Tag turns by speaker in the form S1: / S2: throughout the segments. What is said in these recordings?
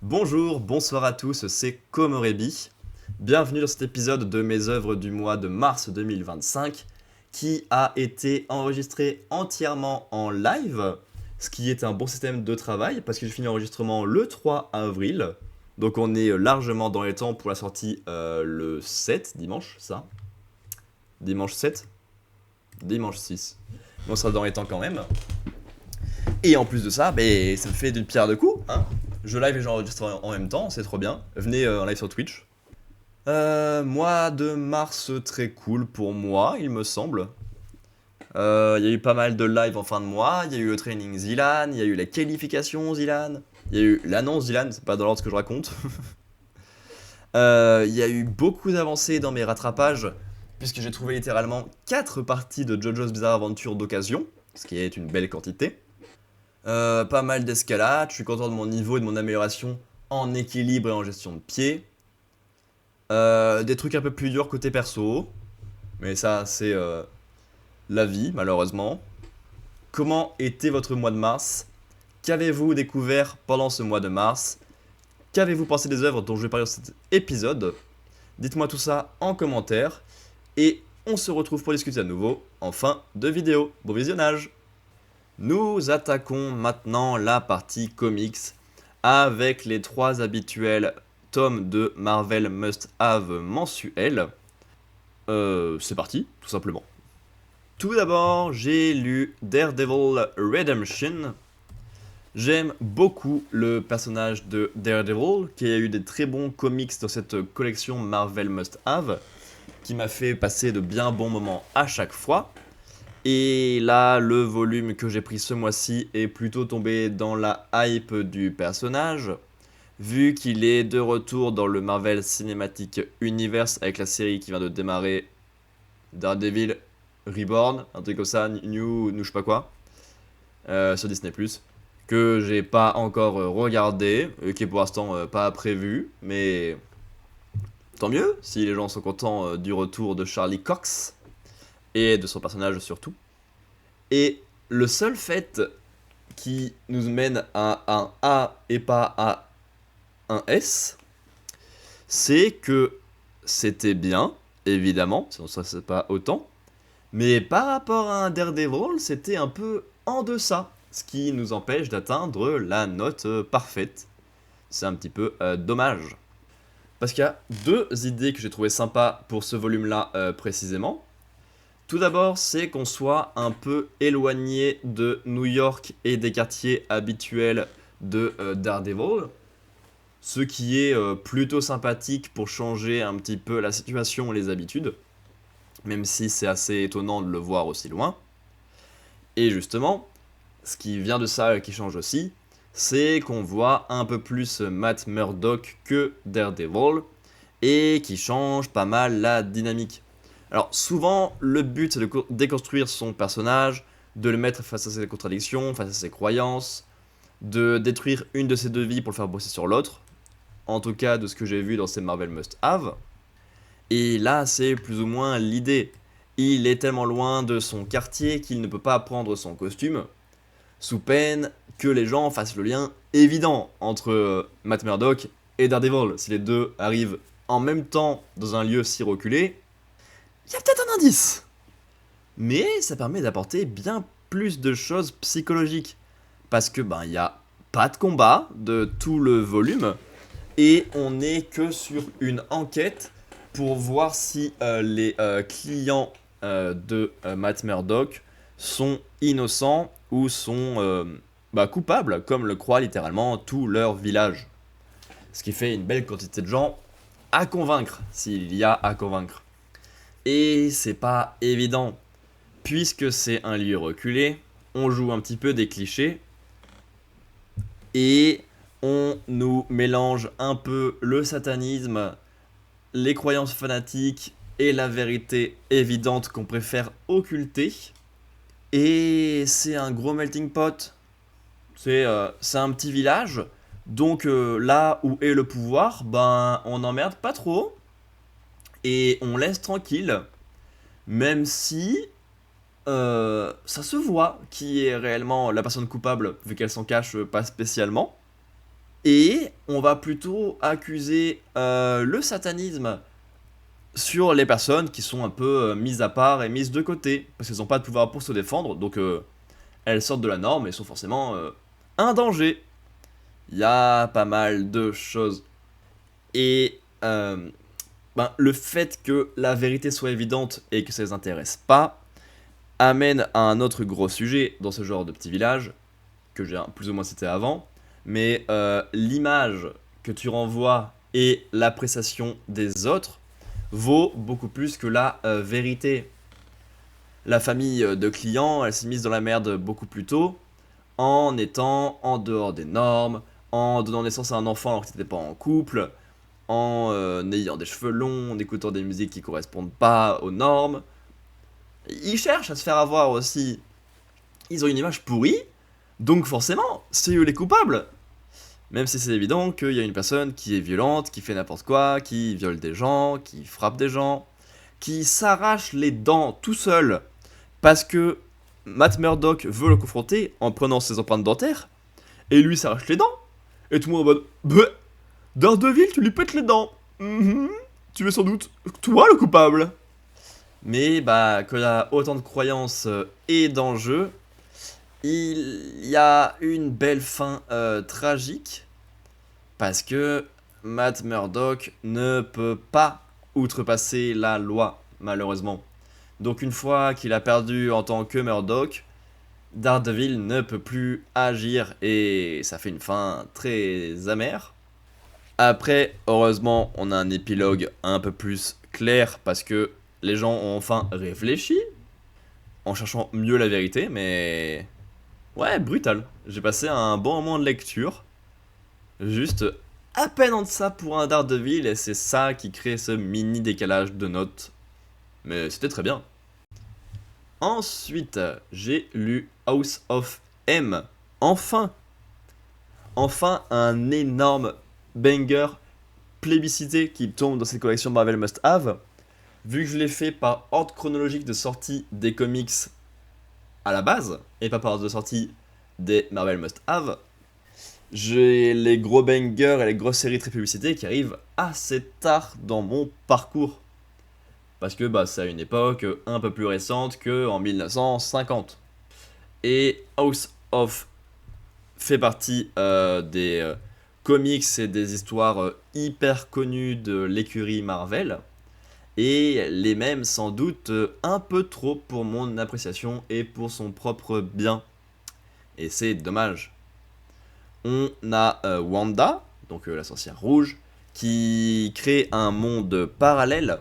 S1: Bonjour, bonsoir à tous, c'est Komorebi. Bienvenue dans cet épisode de mes œuvres du mois de mars 2025 qui a été enregistré entièrement en live, ce qui est un bon système de travail parce que j'ai fini l'enregistrement le 3 avril. Donc on est largement dans les temps pour la sortie le 7, dimanche, ça. Dimanche 7. Dimanche 6. On sera dans les temps quand même. Et en plus de ça, ça me fait d'une pierre deux coups, hein. Je live et j'enregistre en même temps, c'est trop bien. Venez en live sur Twitch. Mois de mars très cool pour moi, il me semble. Il y a eu pas mal de live en fin de mois. Il y a eu le training Zilan, il y a eu la qualification Zilan, il y a eu l'annonce Zilan, c'est pas dans l'ordre que je raconte. Il y a eu beaucoup d'avancées dans mes rattrapages, puisque j'ai trouvé littéralement 4 parties de JoJo's Bizarre Adventure d'occasion, ce qui est une belle quantité. Pas mal d'escalade, je suis content de mon niveau et de mon amélioration en équilibre et en gestion de pied. Des trucs un peu plus durs côté perso, mais ça c'est la vie malheureusement. Comment était votre mois de mars? Qu'avez-vous découvert pendant ce mois de mars? Qu'avez-vous pensé des œuvres dont je vais parler dans cet épisode? Dites-moi tout ça en commentaire et on se retrouve pour discuter à nouveau en fin de vidéo. Bon visionnage! Nous attaquons maintenant la partie comics avec les 3 habituels tomes de Marvel Must Have mensuels. C'est parti, tout simplement. Tout d'abord, j'ai lu Daredevil Redemption. J'aime beaucoup le personnage de Daredevil, qui a eu des très bons comics dans cette collection Marvel Must Have, qui m'a fait passer de bien bons moments à chaque fois. Et là, le volume que j'ai pris ce mois-ci est plutôt tombé dans la hype du personnage, vu qu'il est de retour dans le Marvel Cinematic Universe avec la série qui vient de démarrer, Daredevil Reborn, un truc comme ça, New je sais pas quoi, sur Disney+, que j'ai pas encore regardé, qui est pour l'instant pas prévu, mais tant mieux si les gens sont contents du retour de Charlie Cox et de son personnage surtout. Et le seul fait qui nous mène à un A et pas à un S, c'est que c'était bien, évidemment, sinon ça c'est pas autant, mais par rapport à un Daredevil, c'était un peu en deçà, ce qui nous empêche d'atteindre la note parfaite. C'est un petit peu dommage. Parce qu'il y a 2 idées que j'ai trouvées sympas pour ce volume-là précisément. Tout d'abord, c'est qu'on soit un peu éloigné de New York et des quartiers habituels de Daredevil, ce qui est plutôt sympathique pour changer un petit peu la situation et les habitudes, même si c'est assez étonnant de le voir aussi loin. Et justement, ce qui vient de ça et qui change aussi, c'est qu'on voit un peu plus Matt Murdock que Daredevil, et qui change pas mal la dynamique. Alors souvent, le but c'est de déconstruire son personnage, de le mettre face à ses contradictions, face à ses croyances, de détruire une de ses 2 vies pour le faire bosser sur l'autre, en tout cas de ce que j'ai vu dans ces Marvel Must Have. Et là, c'est plus ou moins l'idée. Il est tellement loin de son quartier qu'il ne peut pas prendre son costume, sous peine que les gens fassent le lien évident entre Matt Murdock et Daredevil. Si les deux arrivent en même temps dans un lieu si reculé, il y a peut-être un indice. Mais ça permet d'apporter bien plus de choses psychologiques. Parce que il y a pas de combat de tout le volume. Et on n'est que sur une enquête pour voir si les clients de Matt Murdock sont innocents ou sont coupables, comme le croit littéralement tout leur village. Ce qui fait une belle quantité de gens à convaincre, s'il y a à convaincre. Et c'est pas évident, puisque c'est un lieu reculé, on joue un petit peu des clichés, et on nous mélange un peu le satanisme, les croyances fanatiques et la vérité évidente qu'on préfère occulter. Et c'est un gros melting pot. C'est un petit village, donc là où est le pouvoir, on n'emmerde pas trop, et on laisse tranquille, même si ça se voit qui est réellement la personne coupable, vu qu'elle s'en cache pas spécialement. Et on va plutôt accuser le satanisme sur les personnes qui sont un peu mises à part et mises de côté, parce qu'elles n'ont pas de pouvoir pour se défendre, donc elles sortent de la norme et sont forcément un danger. Il y a pas mal de choses. Et le fait que la vérité soit évidente et que ça les intéresse pas, amène à un autre gros sujet dans ce genre de petit village, que j'ai plus ou moins cité avant, mais l'image que tu renvoies et l'appréciation des autres vaut beaucoup plus que la vérité. La famille de clients, elle s'est mise dans la merde beaucoup plus tôt, en étant en dehors des normes, en donnant naissance à un enfant alors que t'étais pas en couple, en ayant des cheveux longs, en écoutant des musiques qui correspondent pas aux normes. Ils cherchent à se faire avoir aussi. Ils ont une image pourrie, donc forcément, c'est eux les coupables. Même si c'est évident qu'il y a une personne qui est violente, qui fait n'importe quoi, qui viole des gens, qui frappe des gens, qui s'arrache les dents tout seul parce que Matt Murdock veut le confronter en prenant ses empreintes dentaires, et lui s'arrache les dents. Et tout le monde en mode bah, Daredevil, tu lui pètes les dents. Tu es sans doute toi le coupable. Mais quand il y a autant de croyances et d'enjeux, il y a une belle fin tragique parce que Matt Murdock ne peut pas outrepasser la loi, malheureusement. Donc une fois qu'il a perdu en tant que Murdock, Daredevil ne peut plus agir et ça fait une fin très amère. Après, heureusement, on a un épilogue un peu plus clair parce que les gens ont enfin réfléchi en cherchant mieux la vérité, mais ouais, brutal. J'ai passé un bon moment de lecture, juste à peine en deçà pour un Daredevil, et c'est ça qui crée ce mini décalage de notes. Mais c'était très bien. Ensuite, j'ai lu House of M. Enfin un énorme banger plébiscité qui tombe dans cette collection Marvel Must Have. Vu que je l'ai fait par ordre chronologique de sortie des comics à la base, et pas par ordre de sortie des Marvel Must Have, j'ai les gros bangers et les grosses séries très publicitées qui arrivent assez tard dans mon parcours. Parce que c'est à une époque un peu plus récente qu'en 1950. Et House of fait partie des comics et des histoires hyper connues de l'écurie Marvel. Et les mêmes sans doute un peu trop pour mon appréciation et pour son propre bien. Et c'est dommage. On a Wanda, donc la sorcière rouge, qui crée un monde parallèle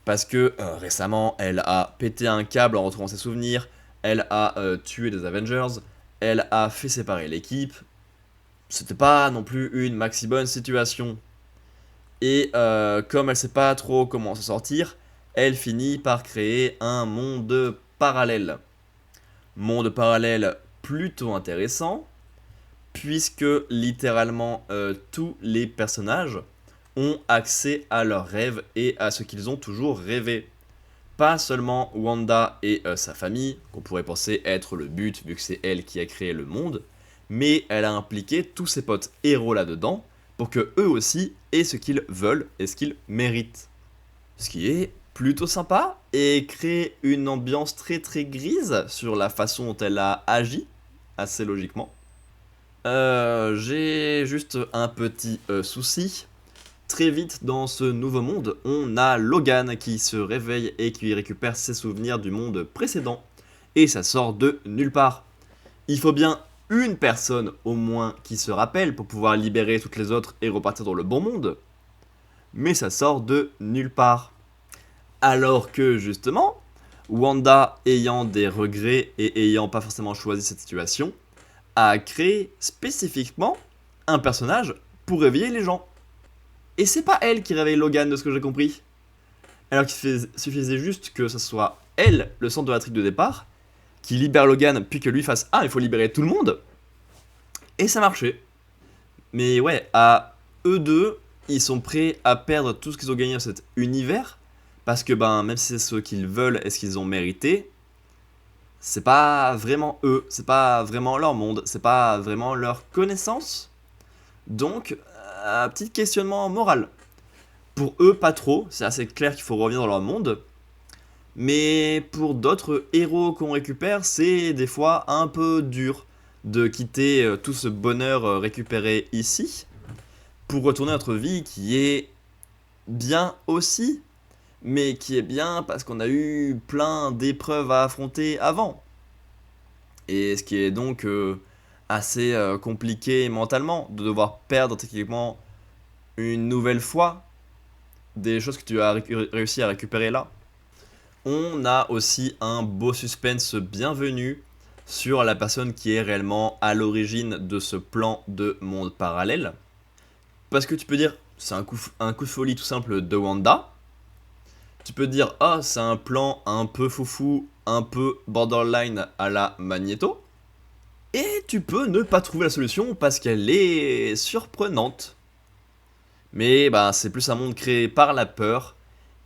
S1: parce que récemment elle a pété un câble en retrouvant ses souvenirs, elle a tué des Avengers, elle a fait séparer l'équipe. C'était pas non plus une maxi bonne situation. Et comme elle sait pas trop comment s'en sortir, elle finit par créer un monde parallèle. Monde parallèle plutôt intéressant, puisque littéralement tous les personnages ont accès à leurs rêves et à ce qu'ils ont toujours rêvé. Pas seulement Wanda et sa famille, qu'on pourrait penser être le but vu que c'est elle qui a créé le monde, mais elle a impliqué tous ses potes héros là-dedans pour que eux aussi aient ce qu'ils veulent et ce qu'ils méritent. Ce qui est plutôt sympa et crée une ambiance très très grise sur la façon dont elle a agi, assez logiquement. J'ai juste un petit souci. Très vite dans ce nouveau monde, on a Logan qui se réveille et qui récupère ses souvenirs du monde précédent. Et ça sort de nulle part. Il faut bien une personne au moins qui se rappelle pour pouvoir libérer toutes les autres et repartir dans le bon monde. Mais ça sort de nulle part. Alors que justement, Wanda ayant des regrets et ayant pas forcément choisi cette situation, a créé spécifiquement un personnage pour réveiller les gens. Et c'est pas elle qui réveille Logan de ce que j'ai compris. Alors qu'il suffisait juste que ce soit elle, le centre de l'intrigue de départ, qui libère Logan, puis que lui fasse « Ah, il faut libérer tout le monde !» Et ça marchait. Mais ouais, à eux deux, ils sont prêts à perdre tout ce qu'ils ont gagné dans cet univers, parce que même si c'est ce qu'ils veulent et ce qu'ils ont mérité, c'est pas vraiment eux, c'est pas vraiment leur monde, c'est pas vraiment leur connaissance. Donc, petit questionnement moral. Pour eux, pas trop, c'est assez clair qu'il faut revenir dans leur monde. Mais pour d'autres héros qu'on récupère, c'est des fois un peu dur de quitter tout ce bonheur récupéré ici pour retourner à notre vie qui est bien aussi, mais qui est bien parce qu'on a eu plein d'épreuves à affronter avant. Et ce qui est donc assez compliqué mentalement de devoir perdre techniquement une nouvelle fois des choses que tu as réussi à récupérer là. On a aussi un beau suspense bienvenu sur la personne qui est réellement à l'origine de ce plan de monde parallèle. Parce que tu peux dire, c'est un coup de folie tout simple de Wanda. Tu peux dire, ah, c'est un plan un peu foufou, un peu borderline à la Magneto. Et tu peux ne pas trouver la solution parce qu'elle est surprenante. Mais bah, c'est plus un monde créé par la peur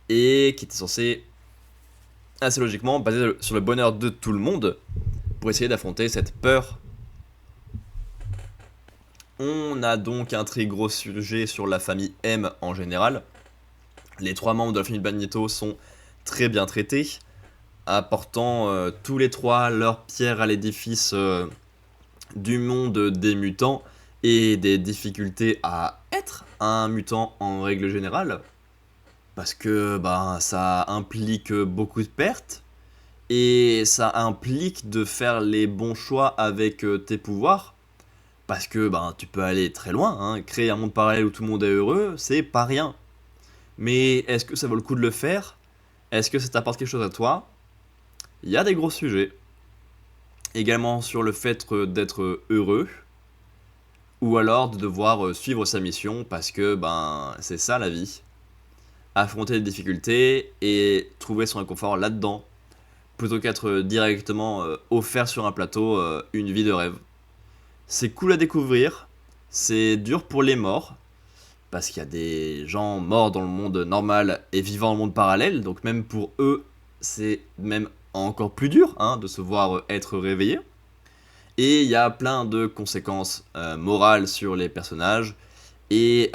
S1: et qui était censé, assez logiquement, basé sur le bonheur de tout le monde pour essayer d'affronter cette peur. On a donc un très gros sujet sur la famille M en général. Les 3 membres de la famille Magneto sont très bien traités, apportant tous les 3 leur pierre à l'édifice du monde des mutants et des difficultés à être un mutant en règle générale. Parce que bah, ça implique beaucoup de pertes, et ça implique de faire les bons choix avec tes pouvoirs. Parce que bah, tu peux aller très loin, hein. Créer un monde parallèle où tout le monde est heureux, c'est pas rien. Mais est-ce que ça vaut le coup de le faire? Est-ce que ça t'apporte quelque chose à toi? Il y a des gros sujets. Également sur le fait d'être heureux, ou alors de devoir suivre sa mission, parce que ben c'est ça la vie. Affronter les difficultés et trouver son réconfort là-dedans, plutôt qu'être directement offert sur un plateau une vie de rêve. C'est cool à découvrir, c'est dur pour les morts, parce qu'il y a des gens morts dans le monde normal et vivant dans le monde parallèle, donc même pour eux, c'est même encore plus dur hein, de se voir être réveillé. Et il y a plein de conséquences morales sur les personnages, et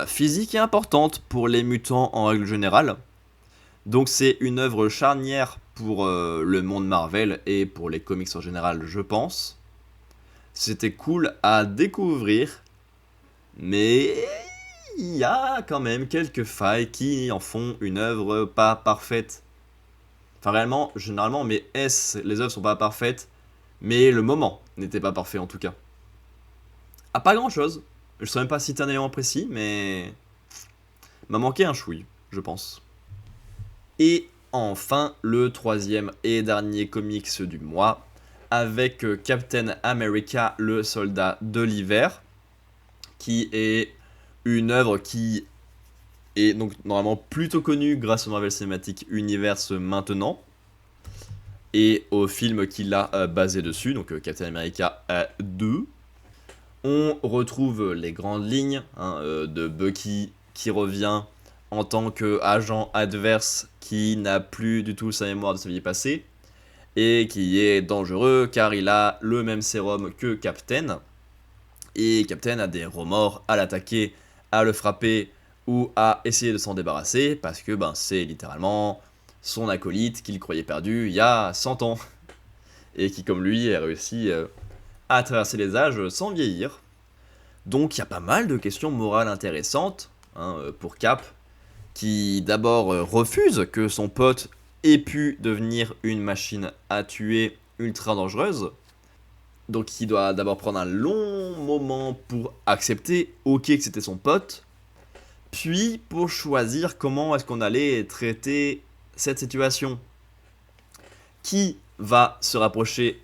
S1: physiques et importantes pour les mutants en règle générale. Donc c'est une œuvre charnière pour le monde Marvel et pour les comics en général, je pense. C'était cool à découvrir, mais il y a quand même quelques failles qui en font une œuvre pas parfaite. Enfin réellement, généralement, les œuvres sont pas parfaites, mais le moment n'était pas parfait en tout cas. Ah, pas grand chose. Je saurais même pas citer un élément précis, mais m'a manqué un chouille, je pense. Et enfin, le troisième et dernier comics du mois, avec Captain America, le soldat de l'hiver, qui est une œuvre qui est donc normalement plutôt connue grâce au Marvel Cinematic Universe maintenant, et au film qu'il a basé dessus, donc Captain America 2. On retrouve les grandes lignes de Bucky qui revient en tant qu'agent adverse qui n'a plus du tout sa mémoire de sa vie passée et qui est dangereux car il a le même sérum que Captain. Et Captain a des remords à l'attaquer, à le frapper ou à essayer de s'en débarrasser parce que c'est littéralement son acolyte qu'il croyait perdu il y a 100 ans et qui comme lui a réussi à traverser les âges sans vieillir. Donc il y a pas mal de questions morales intéressantes pour Cap, qui d'abord refuse que son pote ait pu devenir une machine à tuer ultra dangereuse. Donc il doit d'abord prendre un long moment pour accepter, ok, que c'était son pote, puis pour choisir comment est-ce qu'on allait traiter cette situation. Qui va se rapprocher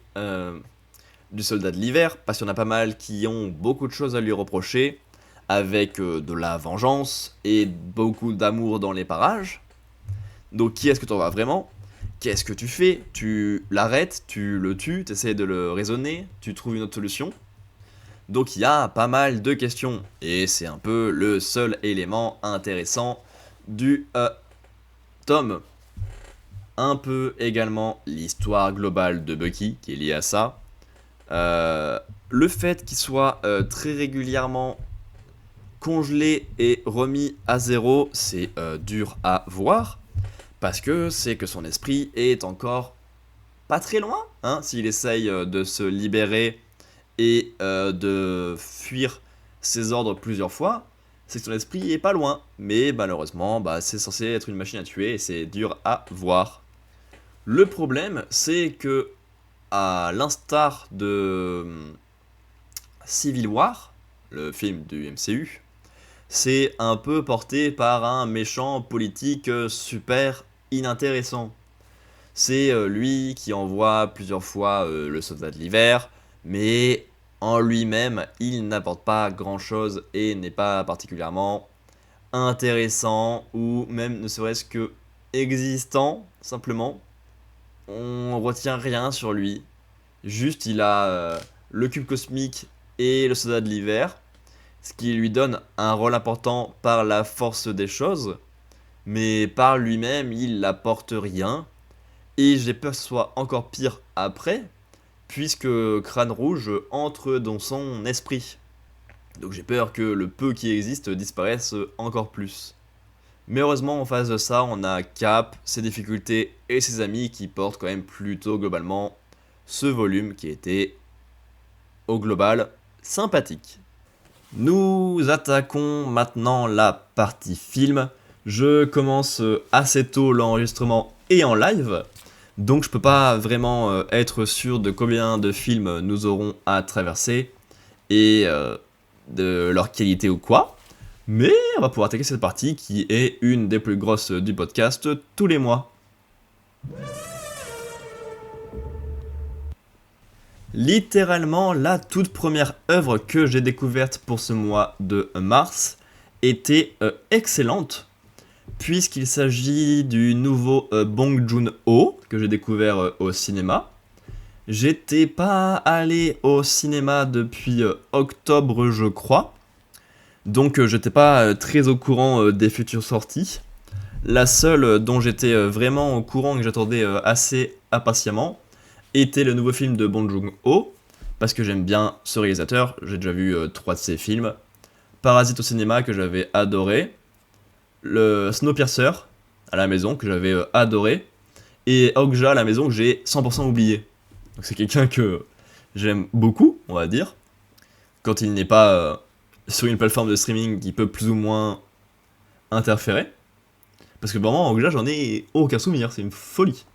S1: du soldat de l'hiver, parce qu'il y en a pas mal qui ont beaucoup de choses à lui reprocher, avec de la vengeance et beaucoup d'amour dans les parages. Donc qui est-ce que tu en vas vraiment? Qu'est-ce que tu fais? Tu l'arrêtes, tu le tues, tu essaies de le raisonner, tu trouves une autre solution. Donc il y a pas mal de questions, et c'est un peu le seul élément intéressant du tome. Un peu également l'histoire globale de Bucky qui est liée à ça. Le fait qu'il soit très régulièrement congelé et remis à zéro, c'est dur à voir, parce que c'est que son esprit est encore pas très loin, hein, s'il essaye de se libérer et de fuir ses ordres plusieurs fois, c'est que son esprit est pas loin. Mais malheureusement, bah, c'est censé être une machine à tuer et c'est dur à voir. Le problème, c'est que, à l'instar de Civil War, le film du MCU, c'est un peu porté par un méchant politique super inintéressant. C'est lui qui envoie plusieurs fois le soldat de l'hiver, mais en lui-même, il n'apporte pas grand-chose et n'est pas particulièrement intéressant ou même ne serait-ce que existant, simplement. On retient rien sur lui. Juste, il a le cube cosmique et le soldat de l'hiver, ce qui lui donne un rôle important par la force des choses, mais par lui-même, il n'apporte rien. Et j'ai peur que ce soit encore pire après, puisque Crâne Rouge entre dans son esprit. Donc j'ai peur que le peu qui existe disparaisse encore plus. Mais heureusement, en face de ça, on a Cap, ses difficultés et ses amis qui portent quand même plutôt globalement ce volume qui était, au global, sympathique. Nous attaquons maintenant la partie film. Je commence assez tôt l'enregistrement et en live, donc je peux pas vraiment être sûr de combien de films nous aurons à traverser et de leur qualité ou quoi. Mais on va pouvoir attaquer cette partie qui est une des plus grosses du podcast tous les mois. Littéralement, la toute première œuvre que j'ai découverte pour ce mois de mars était excellente, puisqu'il s'agit du nouveau Bong Joon-ho que j'ai découvert au cinéma. J'étais pas allé au cinéma depuis octobre, je crois, donc j'étais pas très au courant des futures sorties. La seule dont j'étais vraiment au courant et que j'attendais assez impatiemment était le nouveau film de Bong Joon-ho, parce que j'aime bien ce réalisateur, j'ai déjà vu 3 de ses films. Parasite au cinéma que j'avais adoré, le Snowpiercer à la maison que j'avais adoré, et Okja à la maison que j'ai 100% oublié. Donc c'est quelqu'un que j'aime beaucoup, on va dire, quand il n'est pas sur une plateforme de streaming qui peut plus ou moins interférer. Parce que vraiment, Okja, j'en ai aucun souvenir, c'est une folie.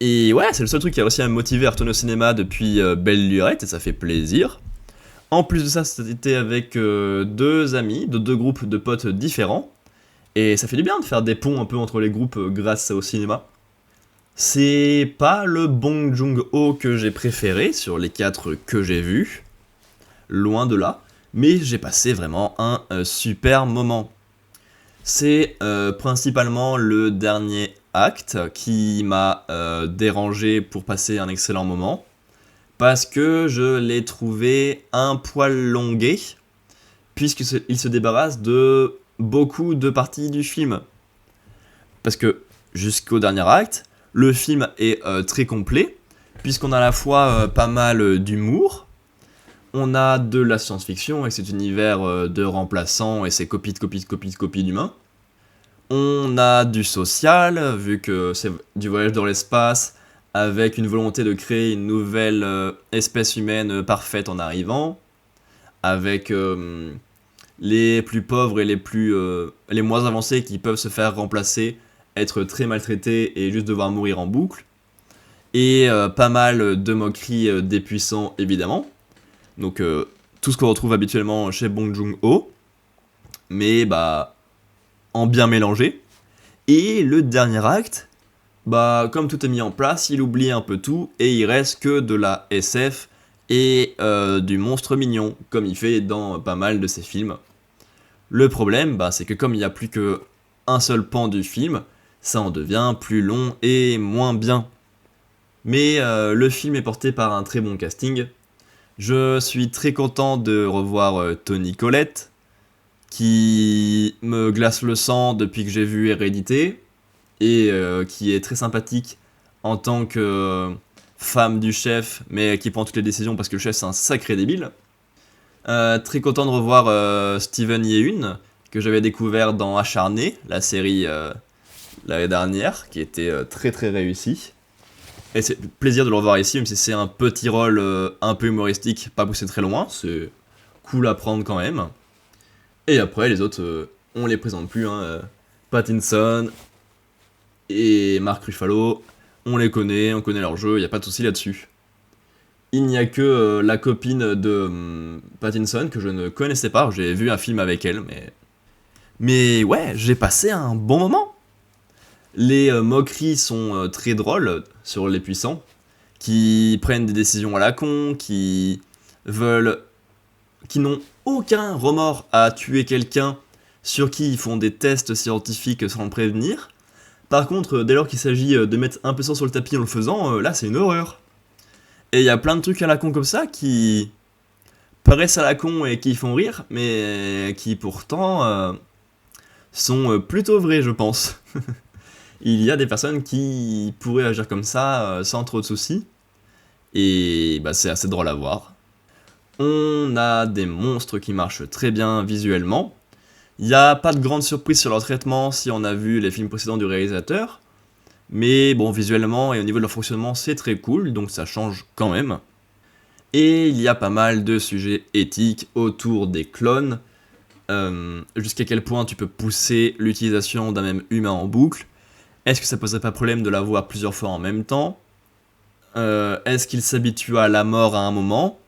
S1: Et ouais, c'est le seul truc qui a réussi à me motiver à retourner au cinéma depuis belle lurette, et ça fait plaisir. En plus de ça, c'était avec 2 amis, de 2 groupes de potes différents. Et ça fait du bien de faire des ponts un peu entre les groupes grâce au cinéma. C'est pas le Bong Joon-ho que j'ai préféré sur les 4 que j'ai vus, loin de là, mais j'ai passé vraiment un super moment. C'est principalement le dernier acte qui m'a dérangé pour passer un excellent moment, parce que je l'ai trouvé un poil longué, puisqu'il se débarrasse de beaucoup de parties du film. Parce que jusqu'au dernier acte, le film est très complet, puisqu'on a à la fois pas mal d'humour, on a de la science-fiction avec cet univers de remplaçants et ses copies d'humains. On a du social, vu que c'est du voyage dans l'espace, avec une volonté de créer une nouvelle espèce humaine parfaite en arrivant, avec les plus pauvres et les moins avancés qui peuvent se faire remplacer, être très maltraités et juste devoir mourir en boucle, et pas mal de moqueries des puissants évidemment. Donc tout ce qu'on retrouve habituellement chez Bong Joon-ho, mais bah en bien mélangé. Et le dernier acte, bah comme tout est mis en place, il oublie un peu tout et il reste que de la SF et du monstre mignon, comme il fait dans pas mal de ses films. Le problème, bah, c'est que comme il n'y a plus qu'un seul pan du film, ça en devient plus long et moins bien. Mais le film est porté par un très bon casting. Je suis très content de revoir Toni Collette, qui me glace le sang depuis que j'ai vu Hérédité, et qui est très sympathique en tant que femme du chef, mais qui prend toutes les décisions parce que le chef c'est un sacré débile. Très content de revoir Steven Yeun, que j'avais découvert dans Acharné, la série l'année dernière, qui était très très réussie. Et c'est plaisir de le revoir ici, même si c'est un petit rôle un peu humoristique, pas poussé très loin, c'est cool à prendre quand même. Et après, les autres, on les présente plus, hein. Pattinson et Mark Ruffalo, on les connaît, on connaît leur jeu, y a pas de souci là-dessus. Il n'y a que la copine de Pattinson que je ne connaissais pas, j'ai vu un film avec elle, mais... Mais ouais, j'ai passé un bon moment. Les moqueries sont très drôles sur les puissants, qui prennent des décisions à la con, veulent... qui n'ont aucun remords à tuer quelqu'un sur qui ils font des tests scientifiques sans le prévenir. Par contre, dès lors qu'il s'agit de mettre un peu ça sur le tapis en le faisant, là c'est une horreur. Et il y a plein de trucs à la con comme ça qui paraissent à la con et qui font rire, mais qui pourtant sont plutôt vrais, je pense. Il y a des personnes qui pourraient agir comme ça sans trop de soucis, et bah, c'est assez drôle à voir. On a des monstres qui marchent très bien visuellement. Il n'y a pas de grande surprise sur leur traitement si on a vu les films précédents du réalisateur, mais bon, visuellement et au niveau de leur fonctionnement, c'est très cool, donc ça change quand même. Et il y a pas mal de sujets éthiques autour des clones, jusqu'à quel point tu peux pousser l'utilisation d'un même humain en boucle. Est-ce que ça poserait pas problème de l'avoir plusieurs fois en même temps? Est-ce qu'il s'habitue à la mort à un moment?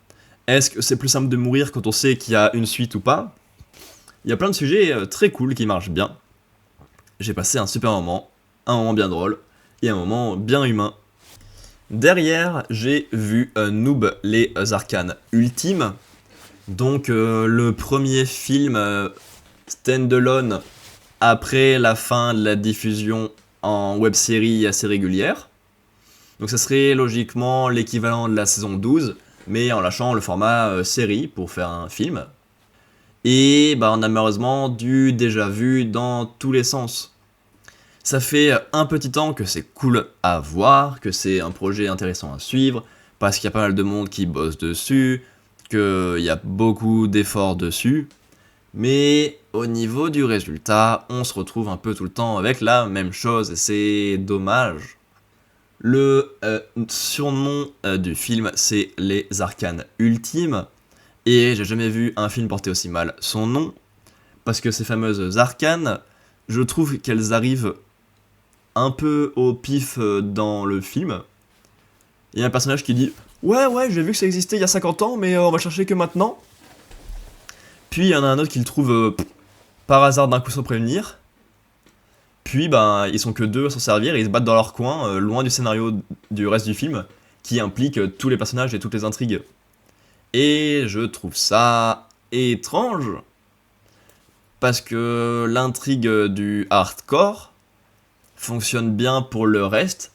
S1: Est-ce que c'est plus simple de mourir quand on sait qu'il y a une suite ou pas? Il y a plein de sujets très cool qui marchent bien. J'ai passé un super moment, un moment bien drôle, et un moment bien humain. Derrière, j'ai vu Noob, les Arcanes Ultimes. Donc le premier film standalone après la fin de la diffusion en web-série assez régulière. Donc ça serait logiquement l'équivalent de la saison 12, mais en lâchant le format série pour faire un film. Et bah, on a malheureusement du déjà vu dans tous les sens. Ça fait un petit temps que c'est cool à voir, que c'est un projet intéressant à suivre, parce qu'il y a pas mal de monde qui bosse dessus, qu'il y a beaucoup d'efforts dessus, mais au niveau du résultat, on se retrouve un peu tout le temps avec la même chose, et c'est dommage. Le surnom du film, c'est Les Arcanes Ultimes, et j'ai jamais vu un film porter aussi mal son nom, parce que ces fameuses arcanes, je trouve qu'elles arrivent un peu au pif dans le film. Il y a un personnage qui dit « Ouais, j'ai vu que ça existait il y a 50 ans, mais on va chercher que maintenant. » Puis il y en a un autre qui le trouve par hasard d'un coup sans prévenir. Puis ben, ils sont que deux à s'en servir et ils se battent dans leur coin, loin du scénario du reste du film, qui implique tous les personnages et toutes les intrigues. Et je trouve ça étrange, parce que l'intrigue du hardcore fonctionne bien pour le reste,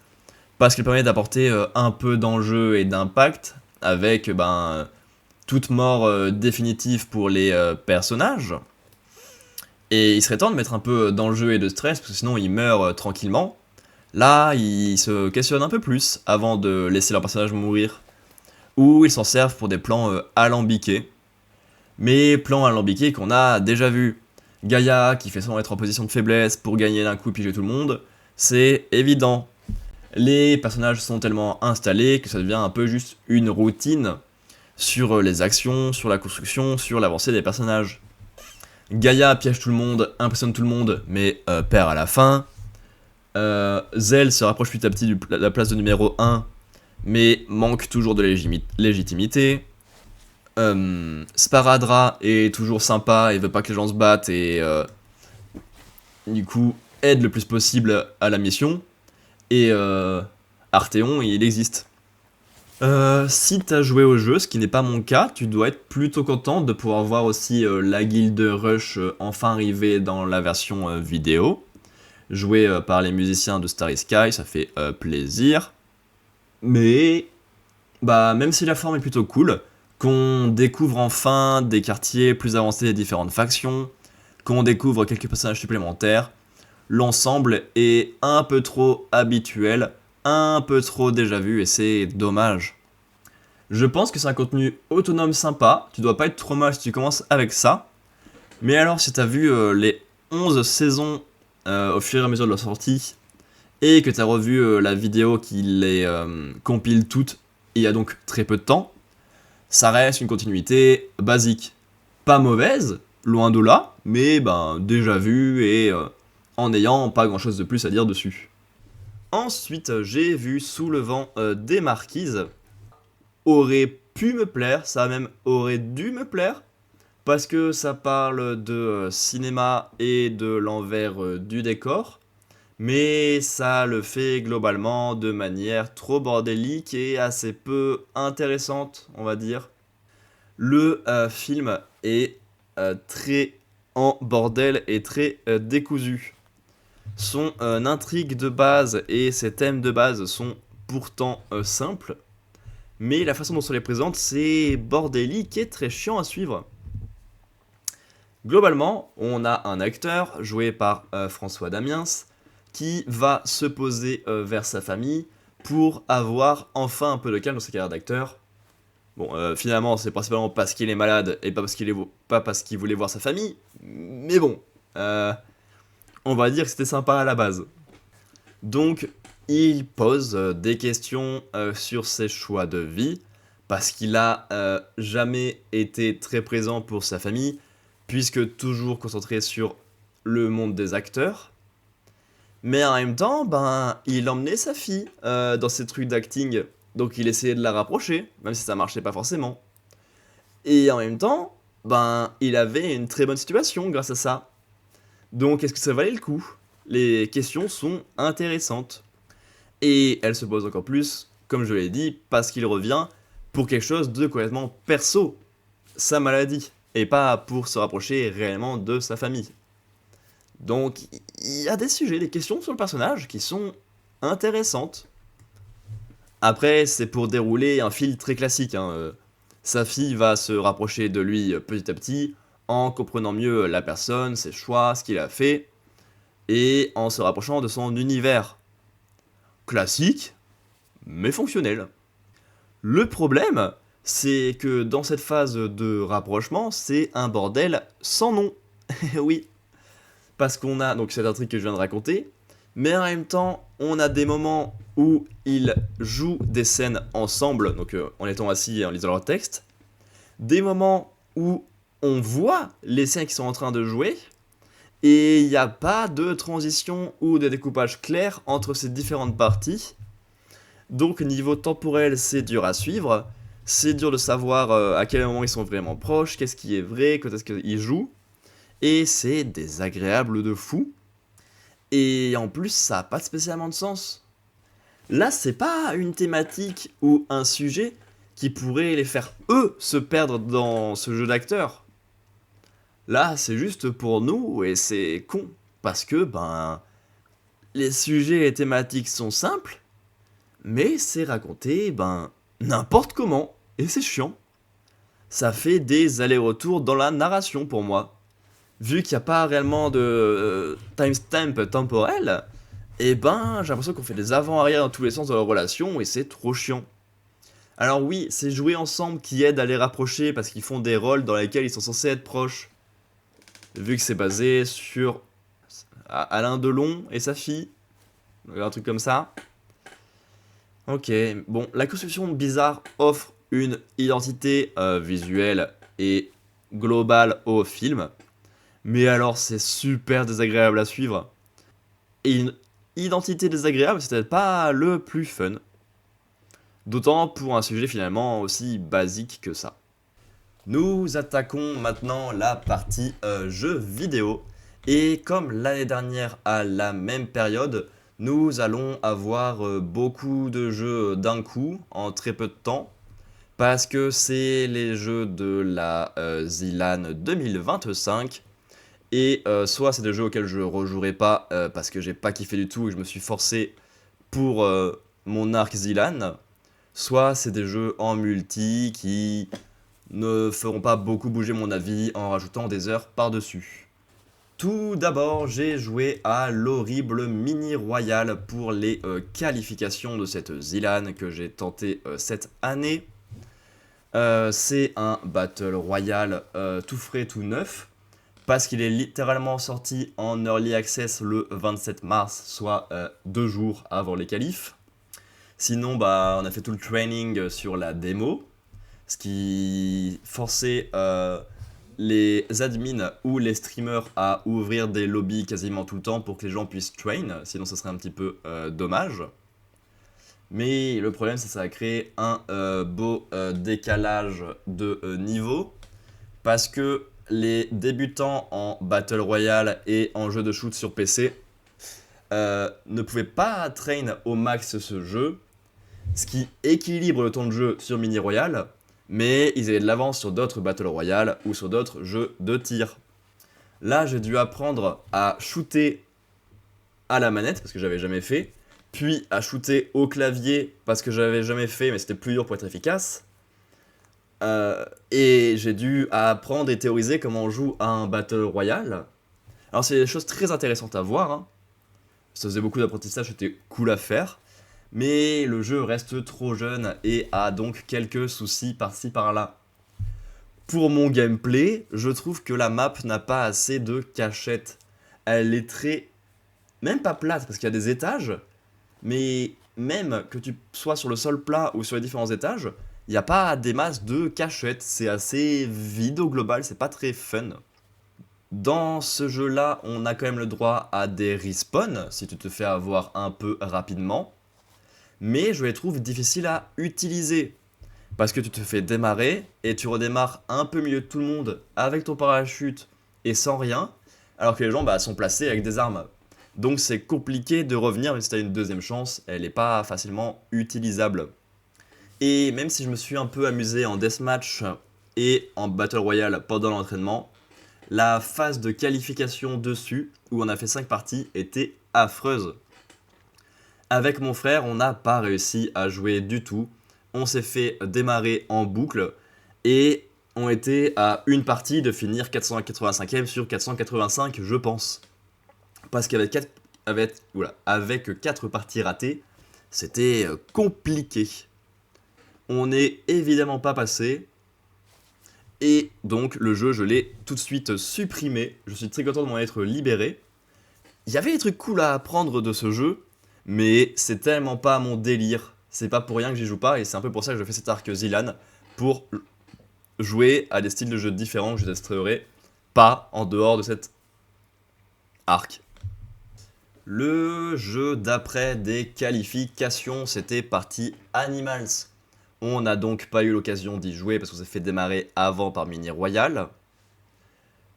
S1: parce qu'elle permet d'apporter un peu d'enjeu et d'impact, avec toute mort définitive pour les personnages. Et il serait temps de mettre un peu d'enjeu et de stress, parce que sinon ils meurent tranquillement. Là, ils se questionnent un peu plus avant de laisser leur personnage mourir, ou ils s'en servent pour des plans alambiqués. Mais plans alambiqués qu'on a déjà vus. Gaïa qui fait semblant être en position de faiblesse pour gagner d'un coup et piéger tout le monde, c'est évident. Les personnages sont tellement installés que ça devient un peu juste une routine sur les actions, sur la construction, sur l'avancée des personnages. Gaïa piège tout le monde, impressionne tout le monde, mais perd à la fin. Zell se rapproche petit à petit de la place de numéro 1, mais manque toujours de légitimité. Sparadra est toujours sympa et veut pas que les gens se battent et du coup aide le plus possible à la mission. Et Arthéon, il existe. Si t'as joué au jeu, ce qui n'est pas mon cas, tu dois être plutôt content de pouvoir voir aussi la guilde Rush enfin arriver dans la version vidéo, jouée par les musiciens de Starry Sky, ça fait plaisir. Mais même si la forme est plutôt cool, qu'on découvre enfin des quartiers plus avancés des différentes factions, qu'on découvre quelques personnages supplémentaires, l'ensemble est un peu trop habituel, un peu trop déjà vu et c'est dommage. Je pense que c'est un contenu autonome sympa, tu dois pas être trop mal si tu commences avec ça. Mais alors si t'as vu les 11 saisons au fur et à mesure de leur sortie, et que t'as revu la vidéo qui les compile toutes, il y a donc très peu de temps, ça reste une continuité basique. Pas mauvaise, loin de là, mais ben déjà vue et en n'ayant pas grand chose de plus à dire dessus. Ensuite, j'ai vu Sous le vent des marquises. Aurait pu me plaire, ça même aurait dû me plaire, parce que ça parle de cinéma et de l'envers du décor, mais ça le fait globalement de manière trop bordélique et assez peu intéressante, on va dire. Le film est très en bordel et très décousu. Son intrigue de base et ses thèmes de base sont pourtant simples, mais la façon dont on les présente, c'est bordélique et très chiant à suivre. Globalement, on a un acteur joué par François Damiens qui va se poser vers sa famille pour avoir enfin un peu de calme dans sa carrière d'acteur. Bon, finalement, c'est principalement parce qu'il est malade et pas parce qu'il voulait voir sa famille, mais bon, on va dire que c'était sympa à la base. Donc, il pose des questions sur ses choix de vie, parce qu'il a jamais été très présent pour sa famille, puisque toujours concentré sur le monde des acteurs. Mais en même temps, ben, il emmenait sa fille dans ces trucs d'acting, donc il essayait de la rapprocher, même si ça marchait pas forcément. Et en même temps, ben, il avait une très bonne situation grâce à ça. Donc est-ce que ça valait le coup? Les questions sont intéressantes. Et elles se posent encore plus, comme je l'ai dit, parce qu'il revient pour quelque chose de complètement perso, sa maladie, et pas pour se rapprocher réellement de sa famille. Donc il y a des sujets, des questions sur le personnage qui sont intéressantes. Après, c'est pour dérouler un fil très classique, hein. Sa fille va se rapprocher de lui petit à petit, en comprenant mieux la personne, ses choix, ce qu'il a fait, et en se rapprochant de son univers. Classique, mais fonctionnel. Le problème, c'est que dans cette phase de rapprochement, c'est un bordel sans nom. Oui, parce qu'on a donc cette intrigue que je viens de raconter, mais en même temps, on a des moments où ils jouent des scènes ensemble, donc en étant assis et en lisant leur texte, des moments où on voit les scènes qui sont en train de jouer, et il n'y a pas de transition ou de découpage clair entre ces différentes parties. Donc niveau temporel, c'est dur à suivre, c'est dur de savoir à quel moment ils sont vraiment proches, qu'est-ce qui est vrai, quand est-ce qu'ils jouent, et c'est désagréable de fou. Et en plus, ça n'a pas spécialement de sens. Là, c'est pas une thématique ou un sujet qui pourrait les faire, eux, se perdre dans ce jeu d'acteurs. Là, c'est juste pour nous, et c'est con. Parce que, ben, les sujets et les thématiques sont simples, mais c'est raconté, ben, n'importe comment. Et c'est chiant. Ça fait des allers-retours dans la narration pour moi. Vu qu'il n'y a pas réellement de timestamp temporel, et ben j'ai l'impression qu'on fait des avant-arrière dans tous les sens de leur relation et c'est trop chiant. Alors oui, c'est jouer ensemble qui aide à les rapprocher parce qu'ils font des rôles dans lesquels ils sont censés être proches. Vu que c'est basé sur Alain Delon et sa fille, un truc comme ça. Ok, bon, la construction bizarre offre une identité visuelle et globale au film. Mais alors, c'est super désagréable à suivre. Et une identité désagréable, c'est peut-être pas le plus fun. D'autant pour un sujet finalement aussi basique que ça. Nous attaquons maintenant la partie jeux vidéo. Et comme l'année dernière à la même période, nous allons avoir beaucoup de jeux d'un coup, en très peu de temps. Parce que c'est les jeux de la ZILAN 2025. Et soit c'est des jeux auxquels je rejouerai pas parce que j'ai pas kiffé du tout et je me suis forcé pour mon arc Zilan, soit c'est des jeux en multi qui ne feront pas beaucoup bouger mon avis en rajoutant des heures par-dessus. Tout d'abord, j'ai joué à l'horrible mini royal pour les qualifications de cette Zilan que j'ai tenté cette année. C'est un Battle Royale tout frais, tout neuf, parce qu'il est littéralement sorti en Early Access le 27 mars, soit 2 jours avant les qualifs. Sinon, bah, on a fait tout le training sur la démo, ce qui forçait les admins ou les streamers à ouvrir des lobbies quasiment tout le temps pour que les gens puissent train, sinon ça serait un petit peu dommage. Mais le problème, c'est que ça a créé un beau décalage de niveau, parce que les débutants en Battle Royale et en jeu de shoot sur PC ne pouvaient pas train au max ce jeu, ce qui équilibre le temps de jeu sur Mini Royale, mais ils avaient de l'avance sur d'autres Battle Royale ou sur d'autres jeux de tir. Là, j'ai dû apprendre à shooter à la manette, parce que j'avais jamais fait, puis à shooter au clavier, parce que j'avais jamais fait, mais c'était plus dur pour être efficace. Et j'ai dû apprendre et théoriser comment on joue à un Battle Royale. Alors c'est des choses très intéressantes à voir, hein. Ça faisait beaucoup d'apprentissage, c'était cool à faire. Mais le jeu reste trop jeune et a donc quelques soucis par-ci par-là. Pour mon gameplay, je trouve que la map n'a pas assez de cachette. Elle est très... même pas plate, parce qu'il y a des étages, mais même que tu sois sur le sol plat ou sur les différents étages, il n'y a pas des masses de cachettes. C'est assez vide au global, c'est pas très fun. Dans ce jeu-là, on a quand même le droit à des respawns, si tu te fais avoir un peu rapidement. Mais je les trouve difficiles à utiliser. Parce que tu te fais démarrer et tu redémarres un peu au milieu de tout le monde avec ton parachute et sans rien, alors que les gens sont placés avec des armes. Donc c'est compliqué de revenir, même si tu as une deuxième chance, elle n'est pas facilement utilisable. Et même si je me suis un peu amusé en deathmatch et en battle royale pendant l'entraînement, la phase de qualification dessus, où on a fait 5 parties, était affreuse. Avec mon frère, on n'a pas réussi à jouer du tout. On s'est fait démarrer en boucle et on était à une partie de finir 485ème sur 485, je pense. Parce qu'avec 4 parties ratées, c'était compliqué. On n'est évidemment pas passé. Et donc le jeu, je l'ai tout de suite supprimé. Je suis très content de m'en être libéré. Il y avait des trucs cool à apprendre de ce jeu, mais c'est tellement pas mon délire. C'est pas pour rien que j'y joue pas, et c'est un peu pour ça que je fais cet arc Zilan, pour jouer à des styles de jeux différents que je testerai pas en dehors de cet arc. Le jeu d'après des qualifications, c'était partie Animals. On n'a donc pas eu l'occasion d'y jouer parce qu'on s'est fait démarrer avant par Mini Royale.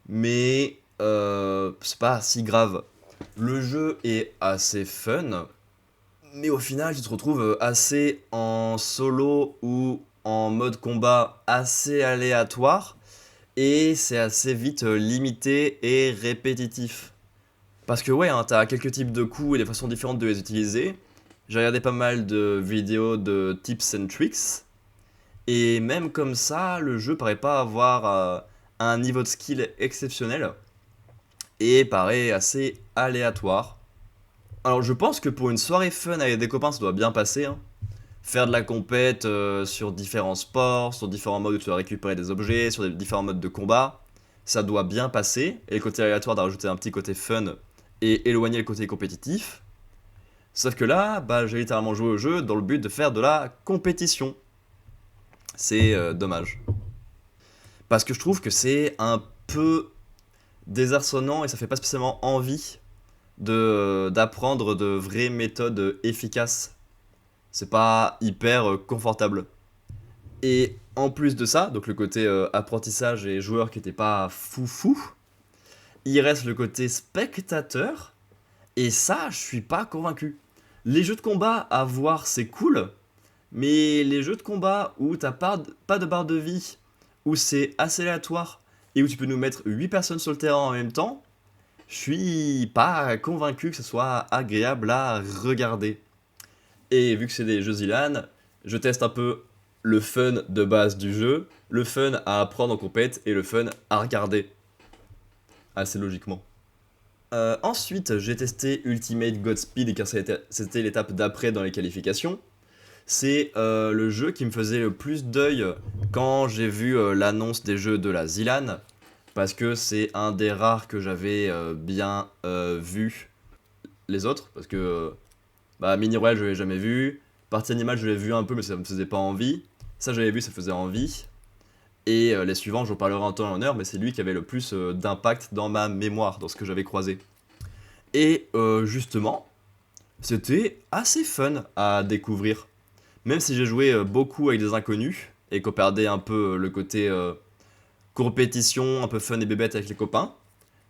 S1: Mais c'est pas si grave. Le jeu est assez fun, mais au final tu te retrouves assez en solo ou en mode combat assez aléatoire, et c'est assez vite limité et répétitif. Parce que ouais, hein, t'as quelques types de coups et des façons différentes de les utiliser. J'ai regardé pas mal de vidéos de tips and tricks, et même comme ça, le jeu paraît pas avoir un niveau de skill exceptionnel, et paraît assez aléatoire. Alors je pense que pour une soirée fun avec des copains, ça doit bien passer, hein. Faire de la compète sur différents sports, sur différents modes où tu dois récupérer des objets, sur des différents modes de combat, ça doit bien passer. Et le côté aléatoire d'ajouter un petit côté fun et éloigner le côté compétitif. Sauf que là, j'ai littéralement joué au jeu dans le but de faire de la compétition. C'est dommage. Parce que je trouve que c'est un peu désarçonnant et ça fait pas spécialement envie d'apprendre de vraies méthodes efficaces. C'est pas hyper confortable. Et en plus de ça, donc le côté apprentissage et joueur qui était pas foufou, il reste le côté spectateur, et ça, je suis pas convaincu. Les jeux de combat à voir, c'est cool, mais les jeux de combat où t'as pas de barre de vie, où c'est assez aléatoire, et où tu peux nous mettre 8 personnes sur le terrain en même temps, je suis pas convaincu que ce soit agréable à regarder. Et vu que c'est des jeux Zilan, je teste un peu le fun de base du jeu, le fun à apprendre en compète et le fun à regarder. Assez logiquement. Ensuite, j'ai testé Ultimate Godspeed car c'était l'étape d'après dans les qualifications. C'est le jeu qui me faisait le plus d'œil quand j'ai vu l'annonce des jeux de la Zilan, parce que c'est un des rares que j'avais bien vu les autres, parce que bah, Mini Royale je l'ai jamais vu, Partie Animale je l'ai vu un peu mais ça me faisait pas envie, ça j'avais vu ça faisait envie, et les suivants j'en parlerai en temps et en heure, mais c'est lui qui avait le plus d'impact dans ma mémoire, dans ce que j'avais croisé. Et justement, c'était assez fun à découvrir. Même si j'ai joué beaucoup avec des inconnus et qu'on perdait un peu le côté compétition, un peu fun et bébête avec les copains,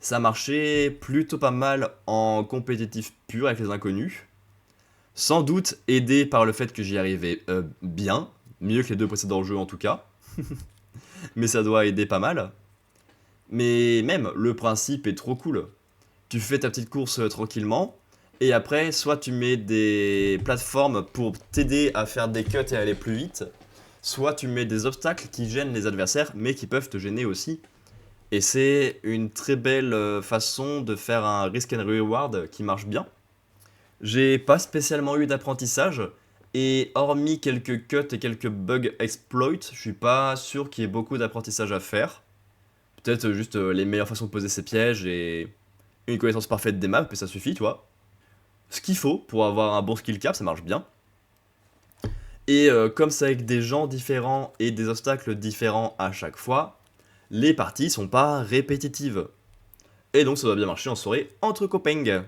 S1: ça marchait plutôt pas mal en compétitif pur avec les inconnus. Sans doute aidé par le fait que j'y arrivais bien, mieux que les deux précédents jeux en tout cas, mais ça doit aider pas mal. Mais même, le principe est trop cool. Tu fais ta petite course tranquillement, et après, soit tu mets des plateformes pour t'aider à faire des cuts et aller plus vite, soit tu mets des obstacles qui gênent les adversaires, mais qui peuvent te gêner aussi. Et c'est une très belle façon de faire un risk and reward qui marche bien. J'ai pas spécialement eu d'apprentissage, et hormis quelques cuts et quelques bugs exploits, je suis pas sûr qu'il y ait beaucoup d'apprentissage à faire. Peut-être juste les meilleures façons de poser ses pièges et une connaissance parfaite des maps, et ça suffit, tu vois. Ce qu'il faut pour avoir un bon skill cap, ça marche bien. Et comme c'est avec des gens différents et des obstacles différents à chaque fois, les parties sont pas répétitives. Et donc ça doit bien marcher en soirée entre copains.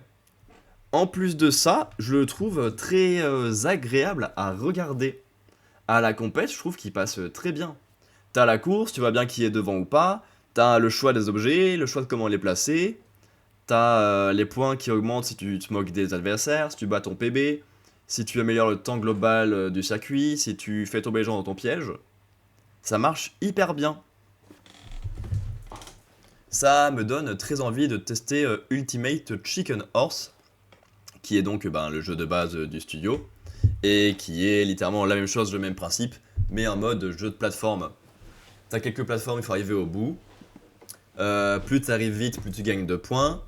S1: En plus de ça, je le trouve très agréable à regarder. À la compète, je trouve qu'il passe très bien. T'as la course, tu vois bien qui est devant ou pas, t'as le choix des objets, le choix de comment les placer, t'as les points qui augmentent si tu te moques des adversaires, si tu bats ton PB, si tu améliores le temps global du circuit, si tu fais tomber les gens dans ton piège. Ça marche hyper bien. Ça me donne très envie de tester Ultimate Chicken Horse, qui est donc le jeu de base du studio, et qui est littéralement la même chose, le même principe, mais en mode jeu de plateforme. T'as quelques plateformes, il faut arriver au bout. Plus tu arrives vite, plus tu gagnes de points.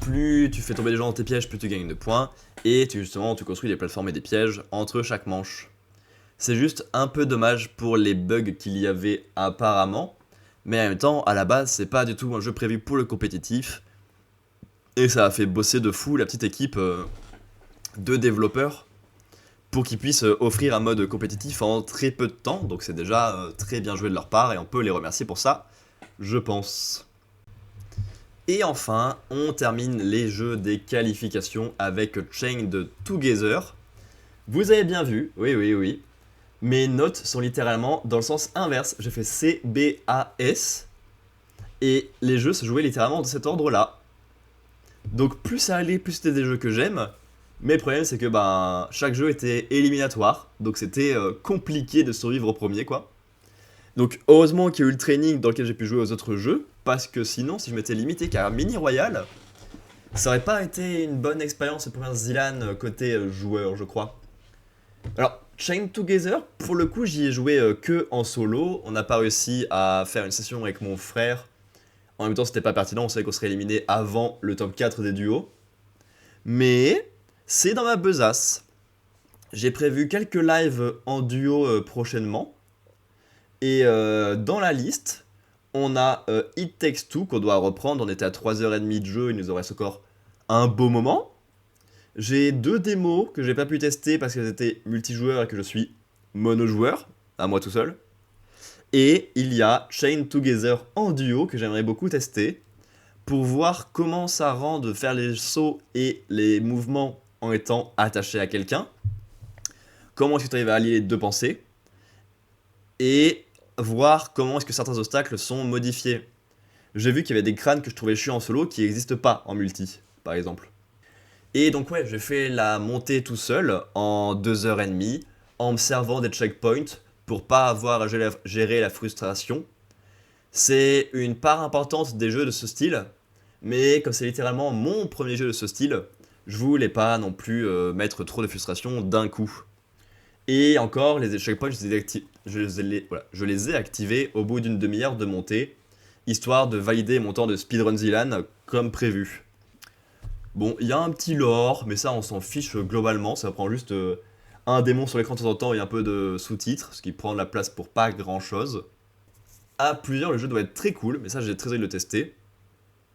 S1: Plus tu fais tomber les gens dans tes pièges, plus tu gagnes de points. Et justement, tu construis des plateformes et des pièges entre chaque manche. C'est juste un peu dommage pour les bugs qu'il y avait apparemment. Mais en même temps, à la base, c'est pas du tout un jeu prévu pour le compétitif. Et ça a fait bosser de fou la petite équipe de développeurs pour qu'ils puissent offrir un mode compétitif en très peu de temps. Donc c'est déjà très bien joué de leur part et on peut les remercier pour ça, je pense. Et enfin, on termine les jeux des qualifications avec Chained Together. Vous avez bien vu, oui, oui, oui. Mes notes sont littéralement dans le sens inverse. J'ai fait C, B, A, S. Et les jeux se jouaient littéralement de cet ordre-là. Donc plus ça allait, plus c'était des jeux que j'aime. Mais le problème c'est que chaque jeu était éliminatoire. Donc c'était compliqué de survivre au premier quoi. Donc heureusement qu'il y a eu le training dans lequel j'ai pu jouer aux autres jeux. Parce que sinon si je m'étais limité qu'à Mini Royale, ça aurait pas été une bonne expérience les premières Zilan côté joueur je crois. Alors Chained Together, pour le coup j'y ai joué que en solo. On n'a pas réussi à faire une session avec mon frère. En même temps c'était pas pertinent, on savait qu'on serait éliminé avant le top 4 des duos. Mais c'est dans ma besace. J'ai prévu quelques lives en duo prochainement. Et dans la liste, on a It Takes Two qu'on doit reprendre. On était à 3h30 de jeu, il nous en reste encore un beau moment. J'ai 2 démos que j'ai pas pu tester parce qu'elles étaient multijoueurs et que je suis monojoueur, à moi tout seul. Et il y a Chained Together en duo que j'aimerais beaucoup tester pour voir comment ça rend de faire les sauts et les mouvements en étant attaché à quelqu'un. Comment est-ce que tu arrives à allier les deux pensées. Et voir comment est-ce que certains obstacles sont modifiés. J'ai vu qu'il y avait des crânes que je trouvais chiants en solo qui n'existent pas en multi, par exemple. Et donc ouais, j'ai fait la montée tout seul en 2h30 en me servant des checkpoints pour pas avoir à gérer la frustration. C'est une part importante des jeux de ce style, mais comme c'est littéralement mon premier jeu de ce style, je voulais pas non plus mettre trop de frustration d'un coup. Et encore, les checkpoints, je les ai activés au bout d'une demi-heure de montée, histoire de valider mon temps de speedrun Zilan comme prévu. Bon, il y a un petit lore, mais ça on s'en fiche globalement, ça prend juste un démon sur l'écran de temps en temps et un peu de sous-titres, ce qui prend de la place pour pas grand-chose. À plusieurs, le jeu doit être très cool, mais ça j'ai très envie de le tester.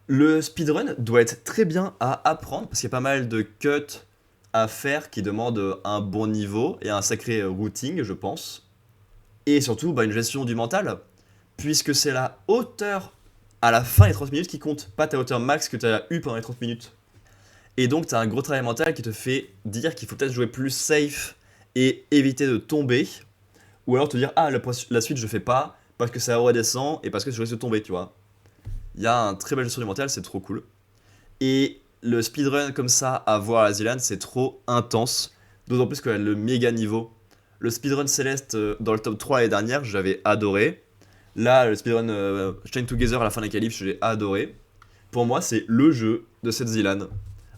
S1: Le speedrun doit être très bien à apprendre, parce qu'il y a pas mal de cuts à faire qui demandent un bon niveau et un sacré routing, je pense. Et surtout, une gestion du mental, puisque c'est la hauteur à la fin des 30 minutes qui compte, pas ta hauteur max que tu as eu pendant les 30 minutes. Et donc, tu as un gros travail mental qui te fait dire qu'il faut peut-être jouer plus safe et éviter de tomber. Ou alors te dire, ah, la suite, je fais pas parce que ça redescend et parce que je risque de tomber, tu vois. Il y a un très belle gestion du mental, c'est trop cool. Et le speedrun comme ça à voir à Zealand, c'est trop intense. D'autant plus que le méga niveau. Le speedrun Céleste dans le top 3 l'année dernière, j'avais adoré. Là, le speedrun Chain Together à la fin des qualifs, j'ai adoré. Pour moi, c'est le jeu de cette Zealand.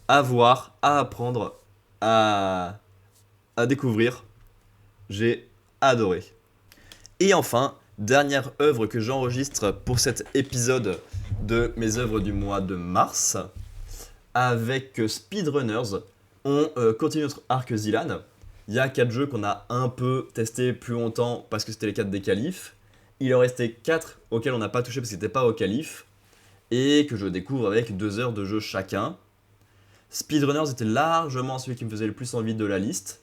S1: À voir, à apprendre, à découvrir. J'ai adoré. Et enfin, dernière œuvre que j'enregistre pour cet épisode de mes œuvres du mois de mars. Avec Speedrunners, on continue notre arc Zilan. Il y a 4 jeux qu'on a un peu testé plus longtemps parce que c'était les 4 des qualifs. Il en restait 4 auxquels on n'a pas touché parce qu'ils n'étaient pas au qualif. Et que je découvre avec 2 heures de jeu chacun. Speedrunners était largement celui qui me faisait le plus envie de la liste.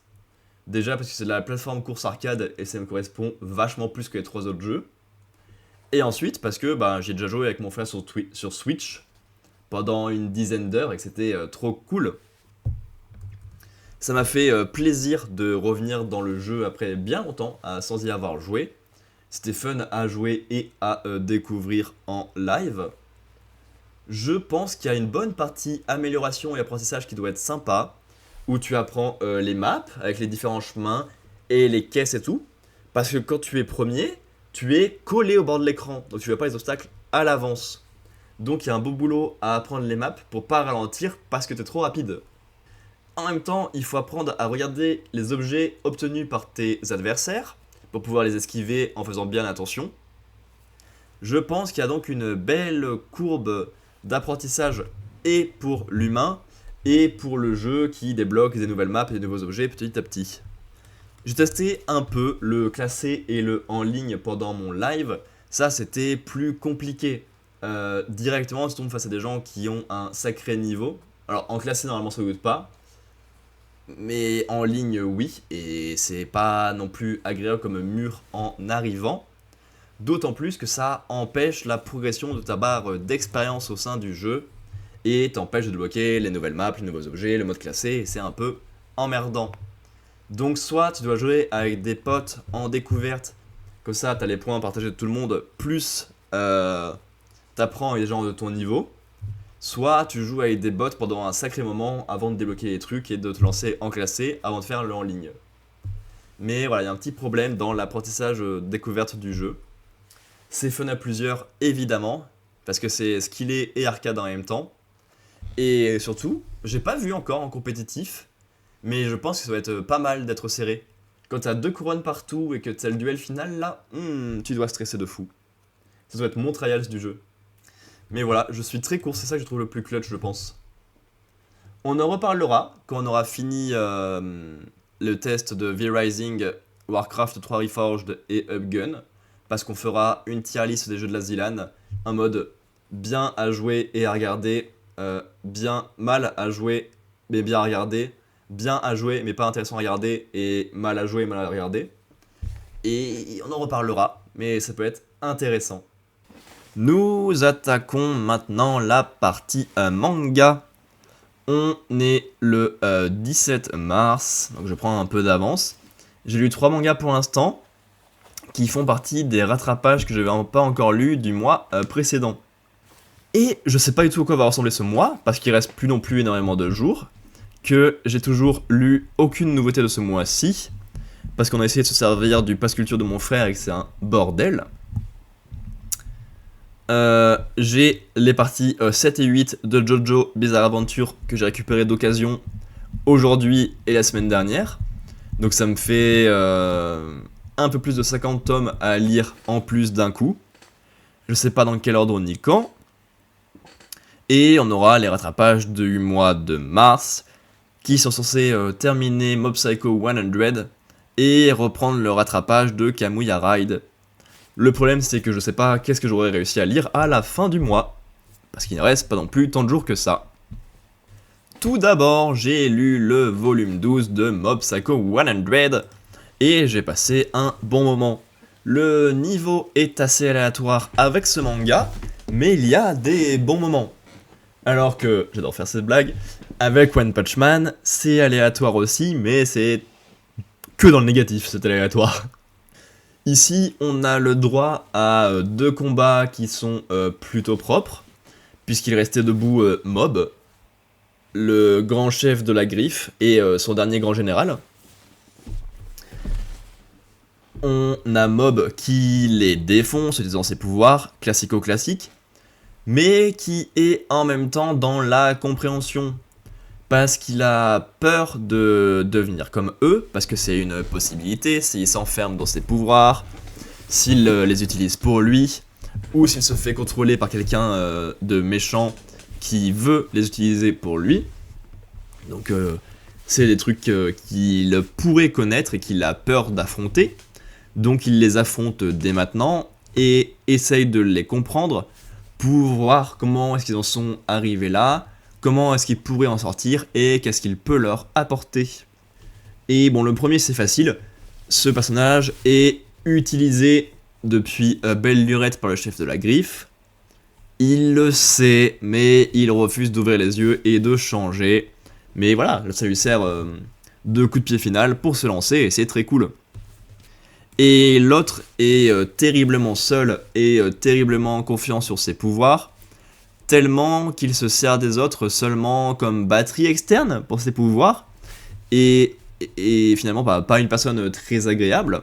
S1: Déjà parce que c'est de la plateforme course arcade et ça me correspond vachement plus que les 3 autres jeux. Et ensuite parce que j'ai déjà joué avec mon frère sur Switch pendant une dizaine d'heures et que c'était trop cool. Ça m'a fait plaisir de revenir dans le jeu après bien longtemps sans y avoir joué. C'était fun à jouer et à découvrir en live. Je pense qu'il y a une bonne partie amélioration et apprentissage qui doit être sympa, où tu apprends les maps avec les différents chemins et les caisses et tout. Parce que quand tu es premier, tu es collé au bord de l'écran, donc tu ne vois pas les obstacles à l'avance. Donc il y a un beau boulot à apprendre les maps pour pas ralentir parce que tu es trop rapide. En même temps, il faut apprendre à regarder les objets obtenus par tes adversaires pour pouvoir les esquiver en faisant bien attention. Je pense qu'il y a donc une belle courbe d'apprentissage et pour l'humain et pour le jeu qui débloque des nouvelles maps et des nouveaux objets petit à petit. J'ai testé un peu le classé et le en ligne pendant mon live. Ça, c'était plus compliqué. Directement, tu tombes face à des gens qui ont un sacré niveau. Alors, en classé, normalement, ça ne goûte pas. Mais en ligne, oui. Et c'est pas non plus agréable comme mur en arrivant. D'autant plus que ça empêche la progression de ta barre d'expérience au sein du jeu. Et t'empêche de débloquer les nouvelles maps, les nouveaux objets, le mode classé. Et c'est un peu emmerdant. Donc soit tu dois jouer avec des potes en découverte. Comme ça, t'as les points partagés de tout le monde. Plus t'apprends avec des gens de ton niveau. Soit tu joues avec des bots pendant un sacré moment avant de débloquer les trucs et de te lancer en classé avant de faire le en ligne. Mais voilà, il y a un petit problème dans l'apprentissage découverte du jeu. C'est fun à plusieurs, évidemment, parce que c'est skillé et arcade en même temps. Et surtout, j'ai pas vu encore en compétitif, mais je pense que ça va être pas mal d'être serré. Quand t'as 2 couronnes partout et que t'as le duel final là, tu dois stresser de fou. Ça doit être mon trials du jeu. Mais voilà, je suis très court, c'est ça que je trouve le plus clutch, je pense. On en reparlera quand on aura fini le test de V-Rising, Warcraft 3 Reforged et Upgun. Parce qu'on fera une tier list des jeux de la Zilan, un mode bien à jouer et à regarder, bien mal à jouer mais bien à regarder, bien à jouer mais pas intéressant à regarder, et mal à jouer et mal à regarder. Et on en reparlera, mais ça peut être intéressant. Nous attaquons maintenant la partie manga. On est le 17 mars, donc je prends un peu d'avance. J'ai lu 3 mangas pour l'instant, qui font partie des rattrapages que je n'avais pas encore lus du mois précédent. Et je sais pas du tout à quoi va ressembler ce mois, parce qu'il reste plus non plus énormément de jours, que j'ai toujours lu aucune nouveauté de ce mois-ci, parce qu'on a essayé de se servir du pass culture de mon frère et que c'est un bordel. J'ai les parties 7 et 8 de Jojo Bizarre Adventure que j'ai récupéré d'occasion aujourd'hui et la semaine dernière. Donc ça me fait un peu plus de 50 tomes à lire en plus d'un coup. Je sais pas dans quel ordre ni quand. Et on aura les rattrapages du mois de mars qui sont censés terminer Mob Psycho 100 et reprendre le rattrapage de Kamuya Ride. Le problème c'est que je sais pas qu'est-ce que j'aurais réussi à lire à la fin du mois, parce qu'il ne reste pas non plus tant de jours que ça. Tout d'abord, j'ai lu le volume 12 de Mob Psycho 100 et j'ai passé un bon moment. Le niveau est assez aléatoire avec ce manga, mais il y a des bons moments. Alors que, j'adore faire cette blague, avec One Punch Man, c'est aléatoire aussi, mais c'est que dans le négatif, c'est aléatoire. Ici, on a le droit à 2 combats qui sont plutôt propres, puisqu'il restait debout Mob, le grand chef de la griffe, et son dernier grand général. On a Mob qui les défonce, utilisant ses pouvoirs, classico-classique, mais qui est en même temps dans la compréhension. Parce qu'il a peur de devenir comme eux, parce que c'est une possibilité, s'il s'enferme dans ses pouvoirs, s'il les utilise pour lui, ou s'il se fait contrôler par quelqu'un de méchant qui veut les utiliser pour lui. Donc c'est des trucs qu'il pourrait connaître et qu'il a peur d'affronter. Donc il les affronte dès maintenant et essaye de les comprendre pour voir comment est-ce qu'ils en sont arrivés là, comment est-ce qu'il pourrait en sortir et qu'est-ce qu'il peut leur apporter. Et bon, le premier c'est facile, ce personnage est utilisé depuis belle lurette par le chef de la griffe. Il le sait, mais il refuse d'ouvrir les yeux et de changer. Mais voilà, ça lui sert de coup de pied final pour se lancer et c'est très cool. Et l'autre est terriblement seul et terriblement confiant sur ses pouvoirs, tellement qu'il se sert des autres seulement comme batterie externe pour ses pouvoirs, et finalement pas une personne très agréable.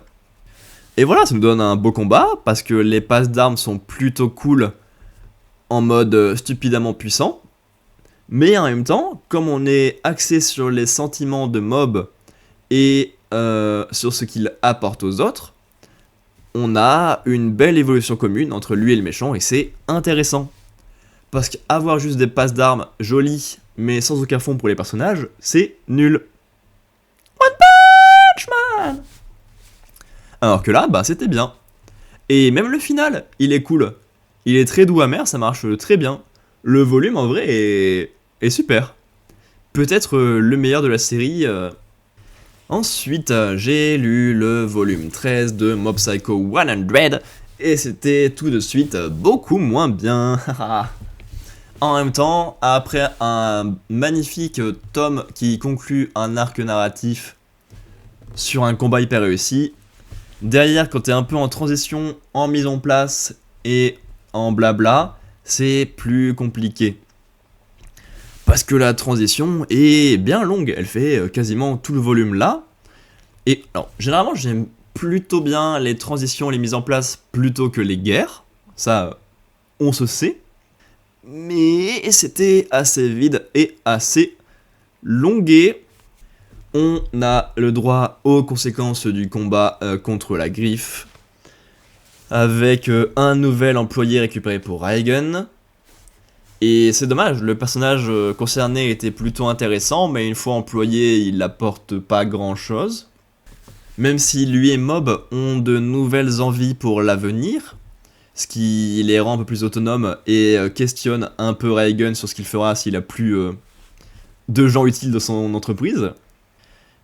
S1: Et voilà, ça nous donne un beau combat, parce que les passes d'armes sont plutôt cool en mode stupidement puissant, mais en même temps, comme on est axé sur les sentiments de Mob et sur ce qu'il apporte aux autres, on a une belle évolution commune entre lui et le méchant, et c'est intéressant. Parce qu'avoir juste des passes d'armes jolies, mais sans aucun fond pour les personnages, c'est nul. One Punch Man! Alors que là, bah c'était bien. Et même le final, il est cool. Il est très doux amer, ça marche très bien. Le volume en vrai est super. Peut-être le meilleur de la série. Ensuite, j'ai lu le volume 13 de Mob Psycho 100 et c'était tout de suite beaucoup moins bien. En même temps, après un magnifique tome qui conclut un arc narratif sur un combat hyper réussi, derrière, quand t'es un peu en transition, en mise en place et en blabla, c'est plus compliqué. Parce que la transition est bien longue, elle fait quasiment tout le volume là. Et alors, généralement, j'aime plutôt bien les transitions, les mises en place, plutôt que les guerres. Ça, on se sait. Mais c'était assez vide et assez longué. On a le droit aux conséquences du combat contre la griffe, avec un nouvel employé récupéré pour Reigen. Et c'est dommage, le personnage concerné était plutôt intéressant, mais une fois employé, il apporte pas grand chose. Même si lui et Mob ont de nouvelles envies pour l'avenir, ce qui les rend un peu plus autonomes et questionne un peu Reigen sur ce qu'il fera s'il a plus de gens utiles de son entreprise.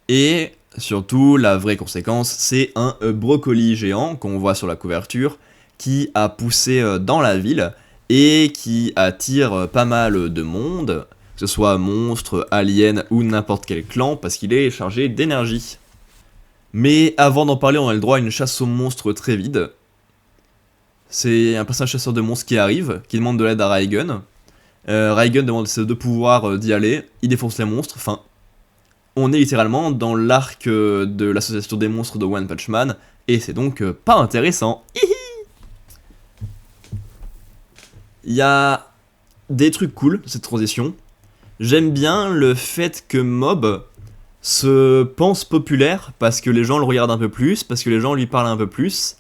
S1: Et surtout, la vraie conséquence, c'est un brocoli géant qu'on voit sur la couverture qui a poussé dans la ville et qui attire pas mal de monde, que ce soit monstres, aliens ou n'importe quel clan, parce qu'il est chargé d'énergie. Mais avant d'en parler, on a le droit à une chasse aux monstres très vide. C'est un personnage chasseur de monstres qui arrive, qui demande de l'aide à Reigen. Reigen demande ses 2 pouvoirs d'y aller, il défonce les monstres, enfin... On est littéralement dans l'arc de l'association des monstres de One Punch Man, et c'est donc pas intéressant. Il y a des trucs cool, cette transition. J'aime bien le fait que Mob se pense populaire, parce que les gens le regardent un peu plus, parce que les gens lui parlent un peu plus.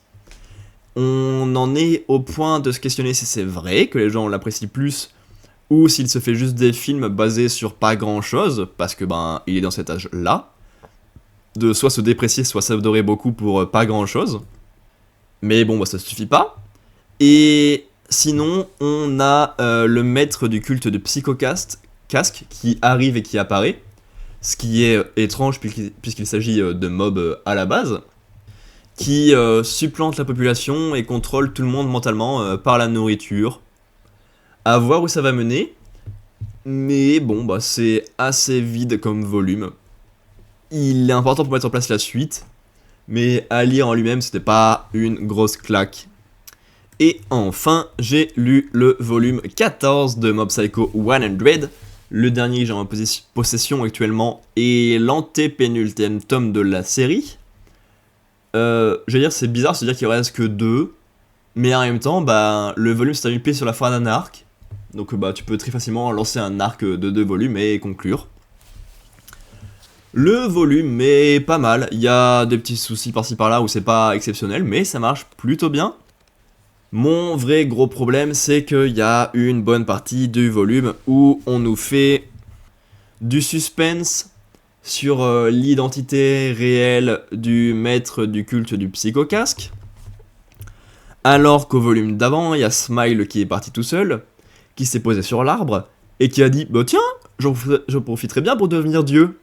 S1: On en est au point de se questionner si c'est vrai, que les gens l'apprécient plus, ou s'il se fait juste des films basés sur pas grand chose, parce que ben il est dans cet âge-là, de soit se déprécier, soit s'adorer beaucoup pour pas grand chose. Mais bon, bah ça suffit pas. Et sinon, on a le maître du culte de Psychocast, Casque, qui arrive et qui apparaît. Ce qui est étrange puisqu'il s'agit de mobs à la base, qui supplante la population et contrôle tout le monde mentalement par la nourriture. À voir où ça va mener. Mais bon, bah c'est assez vide comme volume. Il est important pour mettre en place la suite. Mais à lire en lui-même, c'était pas une grosse claque. Et enfin, j'ai lu le volume 14 de Mob Psycho 100, le dernier que j'ai en possession actuellement, et l'antépénultième tome de la série. Je veux dire, c'est bizarre de se dire qu'il reste que 2, mais en même temps, bah, le volume s'est terminé sur la fin d'un arc, donc bah, tu peux très facilement lancer un arc de 2 volumes et conclure. Le volume est pas mal, il y a des petits soucis par-ci par-là où c'est pas exceptionnel, mais ça marche plutôt bien. Mon vrai gros problème, c'est qu'il y a une bonne partie du volume où on nous fait du suspense sur l'identité réelle du maître du culte du psychocasque. Alors qu'au volume d'avant, il y a Smile qui est parti tout seul, qui s'est posé sur l'arbre, et qui a dit « Bah tiens, j'en profiterai bien pour devenir dieu ».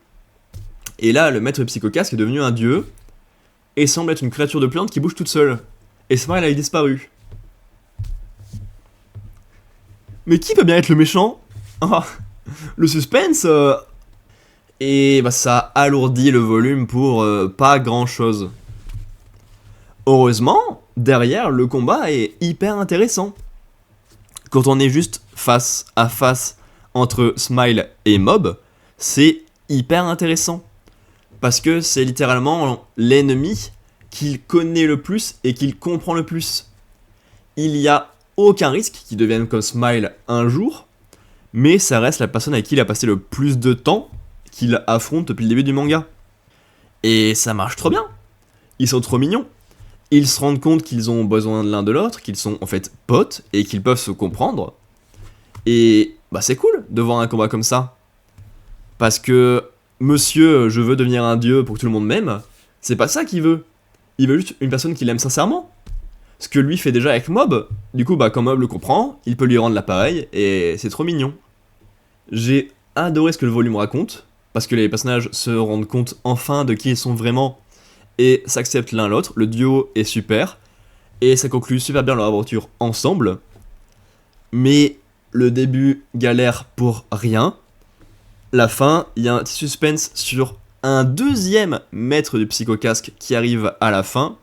S1: Et là, le maître psychocasque est devenu un dieu, et semble être une créature de plante qui bouge toute seule. Et Smile a disparu. Mais qui peut bien être le méchant? Ah, le suspense Et bah ça alourdit le volume pour pas grand chose. Heureusement, derrière, le combat est hyper intéressant. Quand on est juste face à face entre Smile et Mob, c'est hyper intéressant. Parce que c'est littéralement l'ennemi qu'il connaît le plus et qu'il comprend le plus. Il y a aucun risque qu'il devienne comme Smile un jour, mais ça reste la personne avec qui il a passé le plus de temps qu'il affronte depuis le début du manga. Et ça marche trop bien. Ils sont trop mignons. Ils se rendent compte qu'ils ont besoin de l'un de l'autre, qu'ils sont en fait potes et qu'ils peuvent se comprendre. Et bah c'est cool de voir un combat comme ça. Parce que monsieur, je veux devenir un dieu pour que tout le monde m'aime, c'est pas ça qu'il veut. Il veut juste une personne qui l'aime sincèrement. Ce que lui fait déjà avec Mob, du coup bah quand Mob le comprend, il peut lui rendre l'appareil et c'est trop mignon. J'ai adoré ce que le volume raconte, parce que les personnages se rendent compte enfin de qui ils sont vraiment et s'acceptent l'un l'autre, le duo est super, et ça conclut super bien leur aventure ensemble, mais le début galère pour rien, la fin, il y a un petit suspense sur un deuxième maître du psychocasque qui arrive à la fin,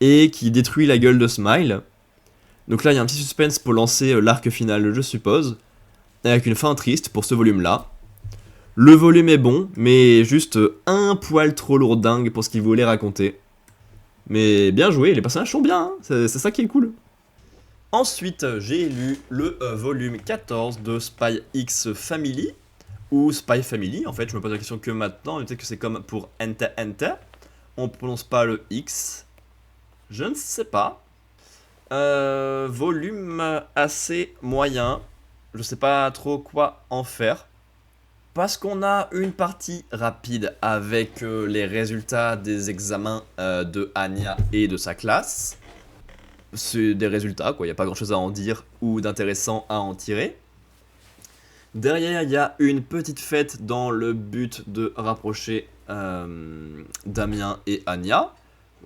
S1: et qui détruit la gueule de Smile. Donc là, il y a un petit suspense pour lancer l'arc final, je suppose, avec une fin triste pour ce volume-là. Le volume est bon, mais juste un poil trop lourdingue pour ce qu'il voulait raconter. Mais bien joué, les personnages sont bien, hein, c'est ça qui est cool. Ensuite, j'ai lu le volume 14 de Spy X Family, ou Spy Family, en fait, je me pose la question que maintenant, peut-être que c'est comme pour Enta Enta, on prononce pas le X, je ne sais pas. Volume assez moyen. Je sais pas trop quoi en faire. Parce qu'on a une partie rapide avec les résultats des examens de Anya et de sa classe. C'est des résultats, quoi. Il n'y a pas grand chose à en dire ou d'intéressant à en tirer. Derrière, il y a une petite fête dans le but de rapprocher Damien et Anya.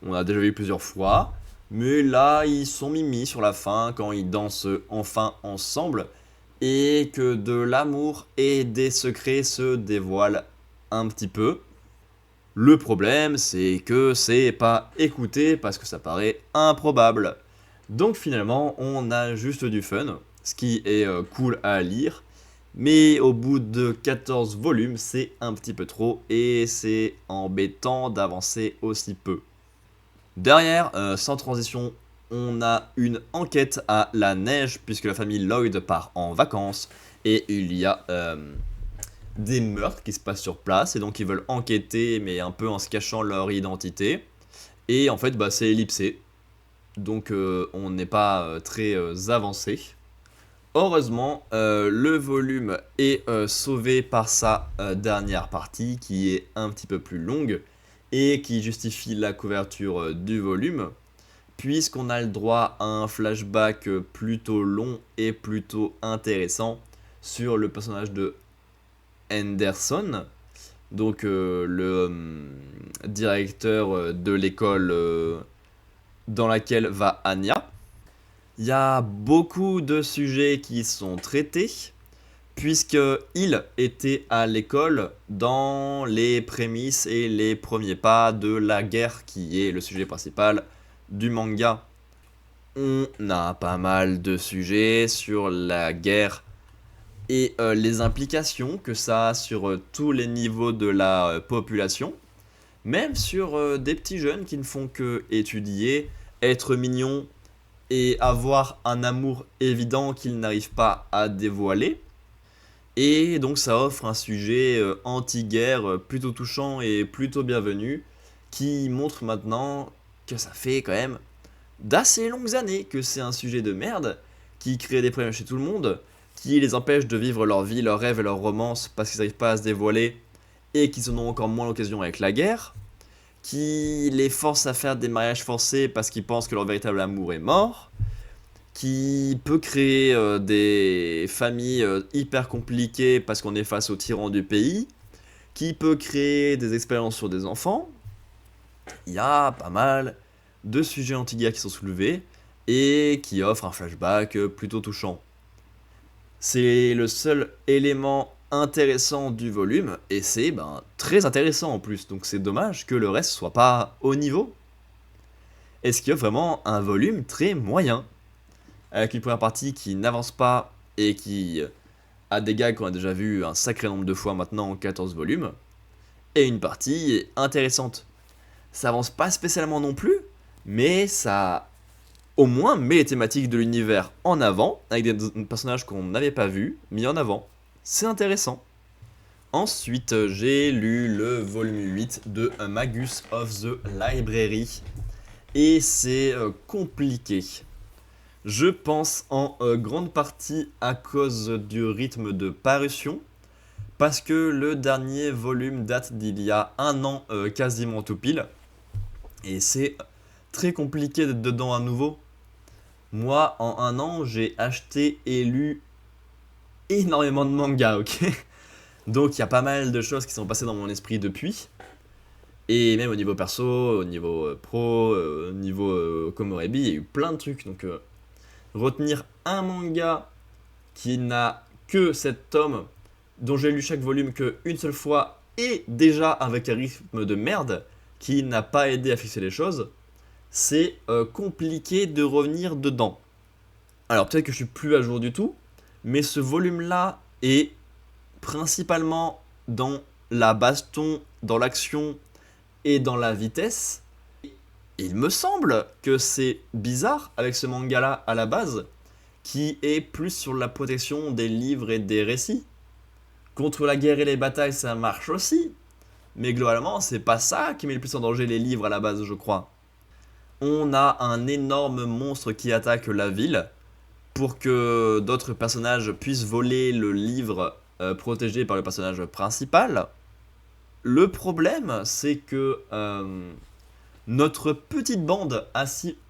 S1: On l'a déjà vu plusieurs fois. Mais là, ils sont mimi sur la fin quand ils dansent enfin ensemble. Et que de l'amour et des secrets se dévoilent un petit peu. Le problème, c'est que c'est pas écouté parce que ça paraît improbable. Donc finalement, on a juste du fun, ce qui est cool à lire. Mais au bout de 14 volumes, c'est un petit peu trop et c'est embêtant d'avancer aussi peu. Derrière, sans transition, on a une enquête à la neige puisque la famille Lloyd part en vacances et il y a des meurtres qui se passent sur place et donc ils veulent enquêter mais un peu en se cachant leur identité. Et en fait, bah, c'est ellipsé, donc on n'est pas très avancé. Heureusement, le volume est sauvé par sa dernière partie qui est un petit peu plus longue et qui justifie la couverture du volume, puisqu'on a le droit à un flashback plutôt long et plutôt intéressant sur le personnage de Henderson, donc le directeur de l'école dans laquelle va Anya. Il y a beaucoup de sujets qui sont traités, puisqu'il était à l'école dans les prémices et les premiers pas de la guerre qui est le sujet principal du manga. On a pas mal de sujets sur la guerre et les implications que ça a sur tous les niveaux de la population, même sur des petits jeunes qui ne font que étudier, être mignons et avoir un amour évident qu'ils n'arrivent pas à dévoiler. Et donc ça offre un sujet anti-guerre plutôt touchant et plutôt bienvenu, qui montre maintenant que ça fait quand même d'assez longues années que c'est un sujet de merde, qui crée des problèmes chez tout le monde, qui les empêche de vivre leur vie, leurs rêves et leurs romances parce qu'ils n'arrivent pas à se dévoiler et qu'ils en ont encore moins l'occasion avec la guerre, qui les force à faire des mariages forcés parce qu'ils pensent que leur véritable amour est mort, qui peut créer des familles hyper compliquées parce qu'on est face aux tyrans du pays, qui peut créer des expériences sur des enfants. Il y a pas mal de sujets anti-guerre qui sont soulevés et qui offrent un flashback plutôt touchant. C'est le seul élément intéressant du volume et c'est très intéressant en plus, donc c'est dommage que le reste soit pas au niveau. Est-ce qu'il y a vraiment un volume très moyen, avec une première partie qui n'avance pas et qui a des gags qu'on a déjà vu un sacré nombre de fois maintenant en 14 volumes, et une partie intéressante. Ça avance pas spécialement non plus, mais ça au moins met les thématiques de l'univers en avant, avec des personnages qu'on n'avait pas vus, mis en avant. C'est intéressant. Ensuite, j'ai lu le volume 8 de Magus of the Library, et c'est compliqué. Je pense en grande partie à cause du rythme de parution, parce que le dernier volume date d'il y a un an quasiment tout pile, et c'est très compliqué d'être dedans à nouveau. Moi, en un an, j'ai acheté et lu énormément de mangas, ok. Donc il y a pas mal de choses qui sont passées dans mon esprit depuis. Et même au niveau perso, au niveau pro, au niveau Komorebi, il y a eu plein de trucs. Donc retenir un manga qui n'a que 7 tomes, dont j'ai lu chaque volume qu'une seule fois, et déjà avec un rythme de merde, qui n'a pas aidé à fixer les choses, c'est compliqué de revenir dedans. Alors peut-être que je suis plus à jour du tout, mais ce volume-là est principalement dans la baston, dans l'action et dans la vitesse. Il me semble que c'est bizarre avec ce manga-là à la base, qui est plus sur la protection des livres et des récits. Contre la guerre et les batailles, ça marche aussi, mais globalement, c'est pas ça qui met le plus en danger les livres à la base, je crois. On a un énorme monstre qui attaque la ville pour que d'autres personnages puissent voler le livre protégé par le personnage principal. Le problème, c'est que notre petite bande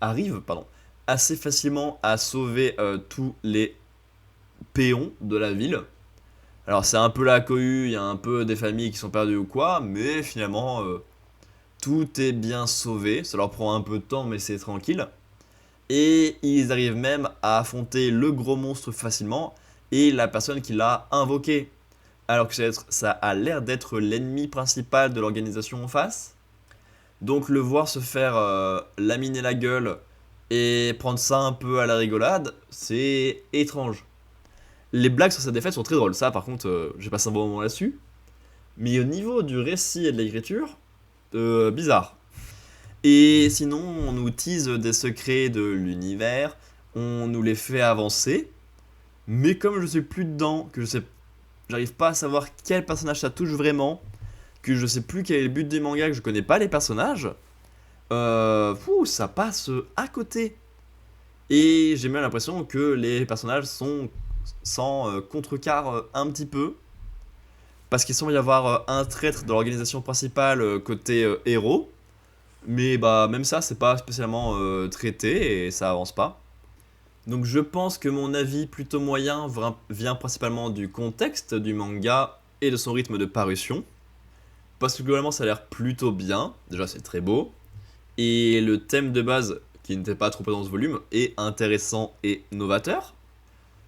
S1: arrive assez facilement à sauver tous les péons de la ville. Alors c'est un peu la cohue, il y a un peu des familles qui sont perdues ou quoi, mais finalement tout est bien sauvé. Ça leur prend un peu de temps, mais c'est tranquille. Et ils arrivent même à affronter le gros monstre facilement et la personne qui l'a invoqué. Alors que ça a l'air d'être l'ennemi principal de l'organisation en face. Donc le voir se faire laminer la gueule et prendre ça un peu à la rigolade, c'est étrange. Les blagues sur sa défaite sont très drôles, ça par contre j'ai passé un bon moment là-dessus. Mais au niveau du récit et de l'écriture, bizarre. Et sinon, on nous tease des secrets de l'univers, on nous les fait avancer, mais comme je suis plus dedans, j'arrive pas à savoir quel personnage ça touche vraiment, que je sais plus quel est le but des mangas, que je connais pas les personnages, ça passe à côté. Et j'ai même l'impression que les personnages sont s'en contrecarre un petit peu. Parce qu'il semble y avoir un traître dans l'organisation principale côté héros. Mais bah même ça, c'est pas spécialement traité et ça avance pas. Donc je pense que mon avis plutôt moyen vient principalement du contexte du manga et de son rythme de parution. Parce que globalement ça a l'air plutôt bien, déjà c'est très beau. Et le thème de base, qui n'était pas trop présent dans ce volume, est intéressant et novateur.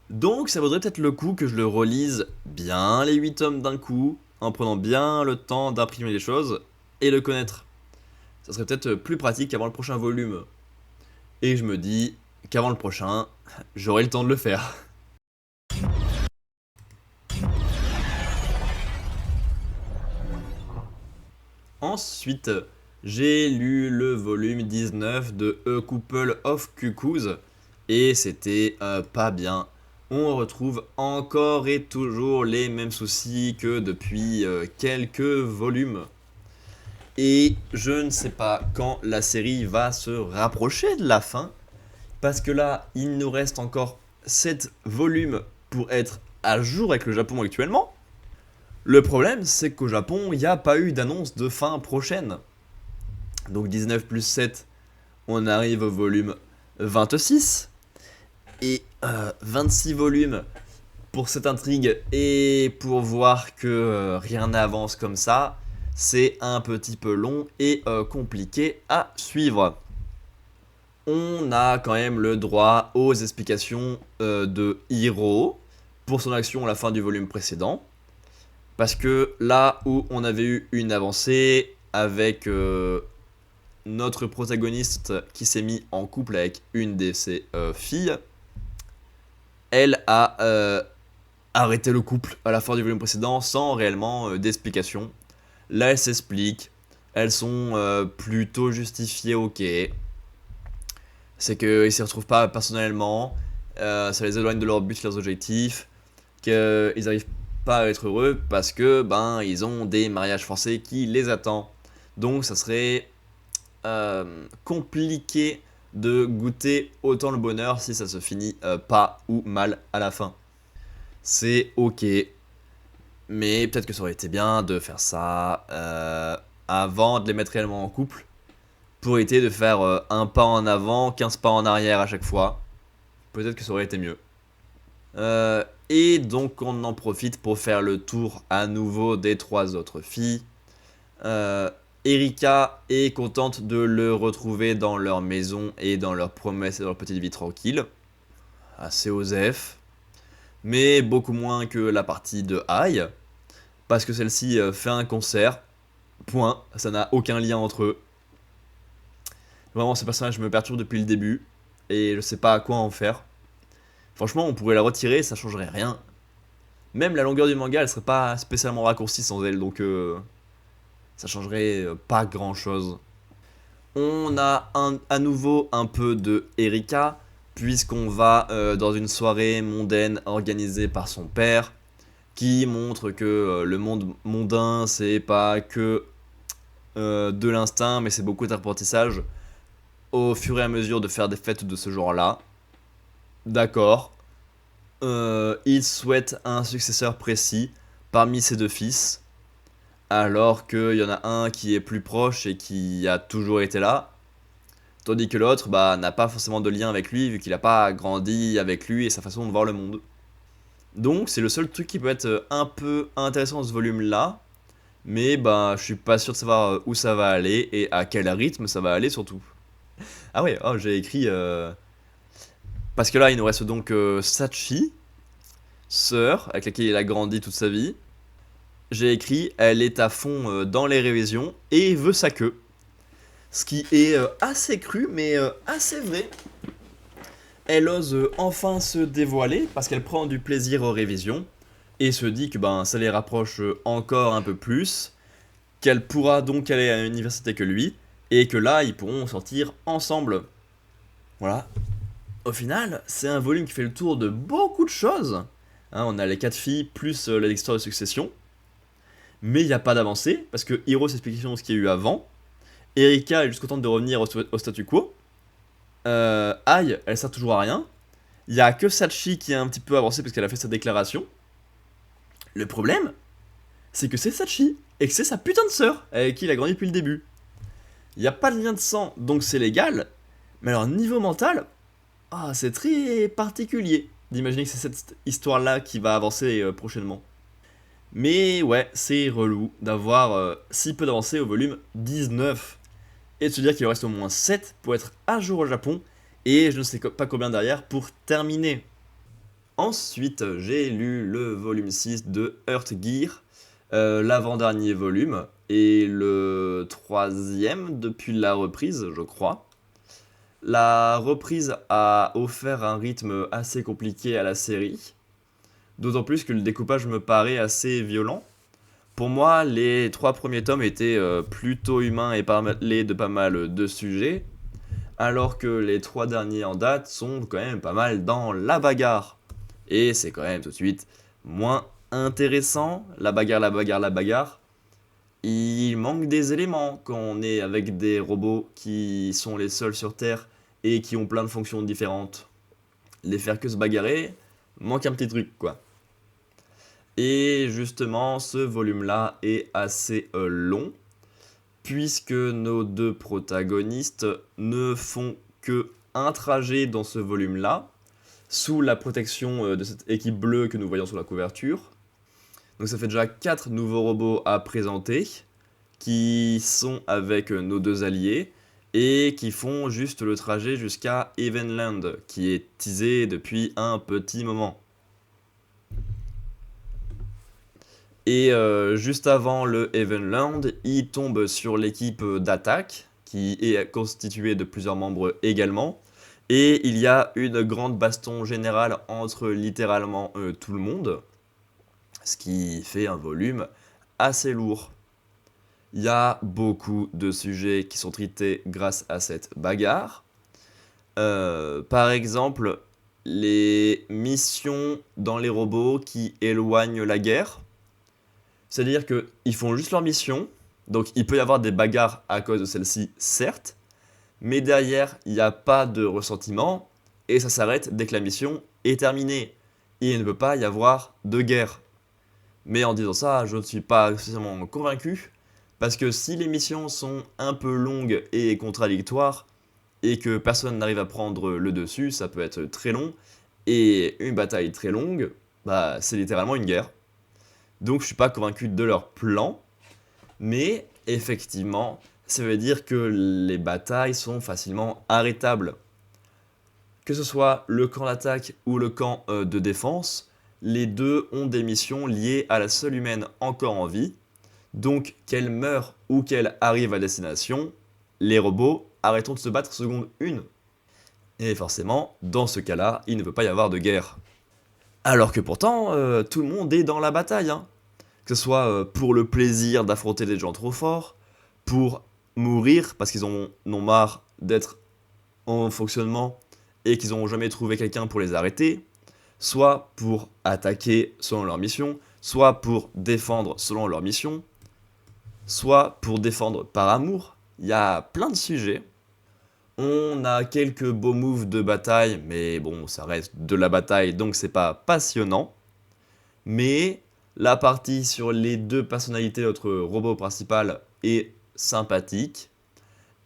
S1: Donc ça vaudrait peut-être le coup que je le relise bien les 8 tomes d'un coup, en prenant bien le temps d'imprimer les choses et le connaître. Ça serait peut-être plus pratique avant le prochain volume. Et je me dis qu'avant le prochain, j'aurai le temps de le faire. Ensuite, j'ai lu le volume 19 de A Couple of Cuckoos et c'était pas bien. On retrouve encore et toujours les mêmes soucis que depuis quelques volumes. Et je ne sais pas quand la série va se rapprocher de la fin, parce que là, il nous reste encore 7 volumes pour être à jour avec le Japon actuellement. Le problème, c'est qu'au Japon, il n'y a pas eu d'annonce de fin prochaine. Donc 19 plus 7, on arrive au volume 26. Et 26 volumes pour cette intrigue et pour voir que rien n'avance comme ça, c'est un petit peu long et compliqué à suivre. On a quand même le droit aux explications de Hiro pour son action à la fin du volume précédent. Parce que là où on avait eu une avancée avec notre protagoniste qui s'est mis en couple avec une de ses filles, elle a arrêté le couple à la fin du volume précédent sans réellement d'explication. Là, elles s'expliquent. Elles sont plutôt justifiées, ok. C'est qu'ils ne s'y retrouvent pas personnellement. Ça les éloigne de leur but, leurs objectifs. Qu'ils n'arrivent pas à être heureux parce que ils ont des mariages forcés qui les attendent. Donc ça serait compliqué de goûter autant le bonheur si ça se finit pas ou mal à la fin. C'est ok, mais peut-être que ça aurait été bien de faire ça avant de les mettre réellement en couple pour éviter de faire un pas en avant, 15 pas en arrière à chaque fois. Peut-être que ça aurait été mieux. Et donc on en profite pour faire le tour à nouveau des 3 autres filles. Erika est contente de le retrouver dans leur maison et dans leur promesse et dans leur petite vie tranquille. Assez osef. Mais beaucoup moins que la partie de Ai. Parce que celle-ci fait un concert. Point. Ça n'a aucun lien entre eux. Vraiment, ce personnage me perturbe depuis le début. Et je sais pas à quoi en faire. Franchement, on pourrait la retirer, ça changerait rien. Même la longueur du manga, elle serait pas spécialement raccourcie sans elle, donc ça changerait pas grand chose. On a à nouveau un peu de Erika, puisqu'on va dans une soirée mondaine organisée par son père, qui montre que le monde mondain, c'est pas que de l'instinct, mais c'est beaucoup d'apprentissage au fur et à mesure de faire des fêtes de ce genre-là. D'accord. Il souhaite un successeur précis parmi ses 2 fils, alors qu'il y en a un qui est plus proche et qui a toujours été là, tandis que l'autre n'a pas forcément de lien avec lui vu qu'il n'a pas grandi avec lui et sa façon de voir le monde. Donc c'est le seul truc qui peut être un peu intéressant dans ce volume-là, mais je suis pas sûr de savoir où ça va aller et à quel rythme ça va aller surtout. Ah ouais, oh, j'ai écrit... Parce que là, il nous reste donc Sachi, sœur, avec laquelle il a grandi toute sa vie. J'ai écrit, elle est à fond dans les révisions et veut sa queue. Ce qui est assez cru, mais assez vrai. Elle ose enfin se dévoiler parce qu'elle prend du plaisir aux révisions et se dit que ça les rapproche encore un peu plus, qu'elle pourra donc aller à l'université que lui et que là, ils pourront sortir ensemble. Voilà. Au final, c'est un volume qui fait le tour de beaucoup de choses. Hein, on a les 4 filles plus l'histoire de succession. Mais il n'y a pas d'avancée, parce que Hiro s'explique ce qu'il y a eu avant. Erika est juste contente de revenir au statu quo. Ai, elle sert toujours à rien. Il y a que Sachi qui est un petit peu avancé parce qu'elle a fait sa déclaration. Le problème, c'est que c'est Sachi et que c'est sa putain de sœur avec qui il a grandi depuis le début. Il n'y a pas de lien de sang, donc c'est légal. Mais alors, niveau mental, c'est très particulier d'imaginer que c'est cette histoire-là qui va avancer prochainement. Mais ouais, c'est relou d'avoir si peu d'avancées au volume 19. Et de se dire qu'il en reste au moins 7 pour être à jour au Japon. Et je ne sais pas combien derrière pour terminer. Ensuite, j'ai lu le volume 6 de Earth Gear, l'avant-dernier volume, et le troisième depuis la reprise, je crois. La reprise a offert un rythme assez compliqué à la série, d'autant plus que le découpage me paraît assez violent. Pour moi, les 3 premiers tomes étaient plutôt humains et parlaient de pas mal de sujets, alors que les 3 derniers en date sont quand même pas mal dans la bagarre. Et c'est quand même tout de suite moins intéressant, la bagarre, la bagarre, la bagarre. Il manque des éléments quand on est avec des robots qui sont les seuls sur Terre et qui ont plein de fonctions différentes. Les faire que se bagarrer, manque un petit truc quoi. Et justement, ce volume-là est assez long, puisque nos 2 protagonistes ne font que un trajet dans ce volume-là, sous la protection de cette équipe bleue que nous voyons sur la couverture. Donc ça fait déjà 4 nouveaux robots à présenter, qui sont avec nos 2 alliés, et qui font juste le trajet jusqu'à Evenland, qui est teasé depuis un petit moment. Et juste avant le Evenland, il tombe sur l'équipe d'attaque, qui est constituée de plusieurs membres également. Et il y a une grande baston générale entre littéralement tout le monde, ce qui fait un volume assez lourd. Il y a beaucoup de sujets qui sont traités grâce à cette bagarre. Par exemple, les missions dans les robots qui éloignent la guerre. C'est-à-dire qu'ils font juste leur mission, donc il peut y avoir des bagarres à cause de celle-ci, certes, mais derrière, il n'y a pas de ressentiment, et ça s'arrête dès que la mission est terminée. Et il ne peut pas y avoir de guerre. Mais en disant ça, je ne suis pas spécialement convaincu, parce que si les missions sont un peu longues et contradictoires, et que personne n'arrive à prendre le dessus, ça peut être très long, et une bataille très longue, c'est littéralement une guerre. Donc je suis pas convaincu de leur plan, mais effectivement, ça veut dire que les batailles sont facilement arrêtables. Que ce soit le camp d'attaque ou le camp de défense, les deux ont des missions liées à la seule humaine encore en vie. Donc qu'elle meure ou qu'elle arrive à destination, les robots arrêteront de se battre seconde une. Et forcément, dans ce cas-là, il ne peut pas y avoir de guerre. Alors que pourtant, tout le monde est dans la bataille, hein. Que ce soit pour le plaisir d'affronter des gens trop forts, pour mourir parce qu'ils en ont marre d'être en fonctionnement et qu'ils n'ont jamais trouvé quelqu'un pour les arrêter, soit pour attaquer selon leur mission, soit pour défendre selon leur mission, soit pour défendre par amour. Il y a plein de sujets. On a quelques beaux moves de bataille, mais bon, ça reste de la bataille, donc c'est pas passionnant. Mais la partie sur les deux personnalités de notre robot principal est sympathique.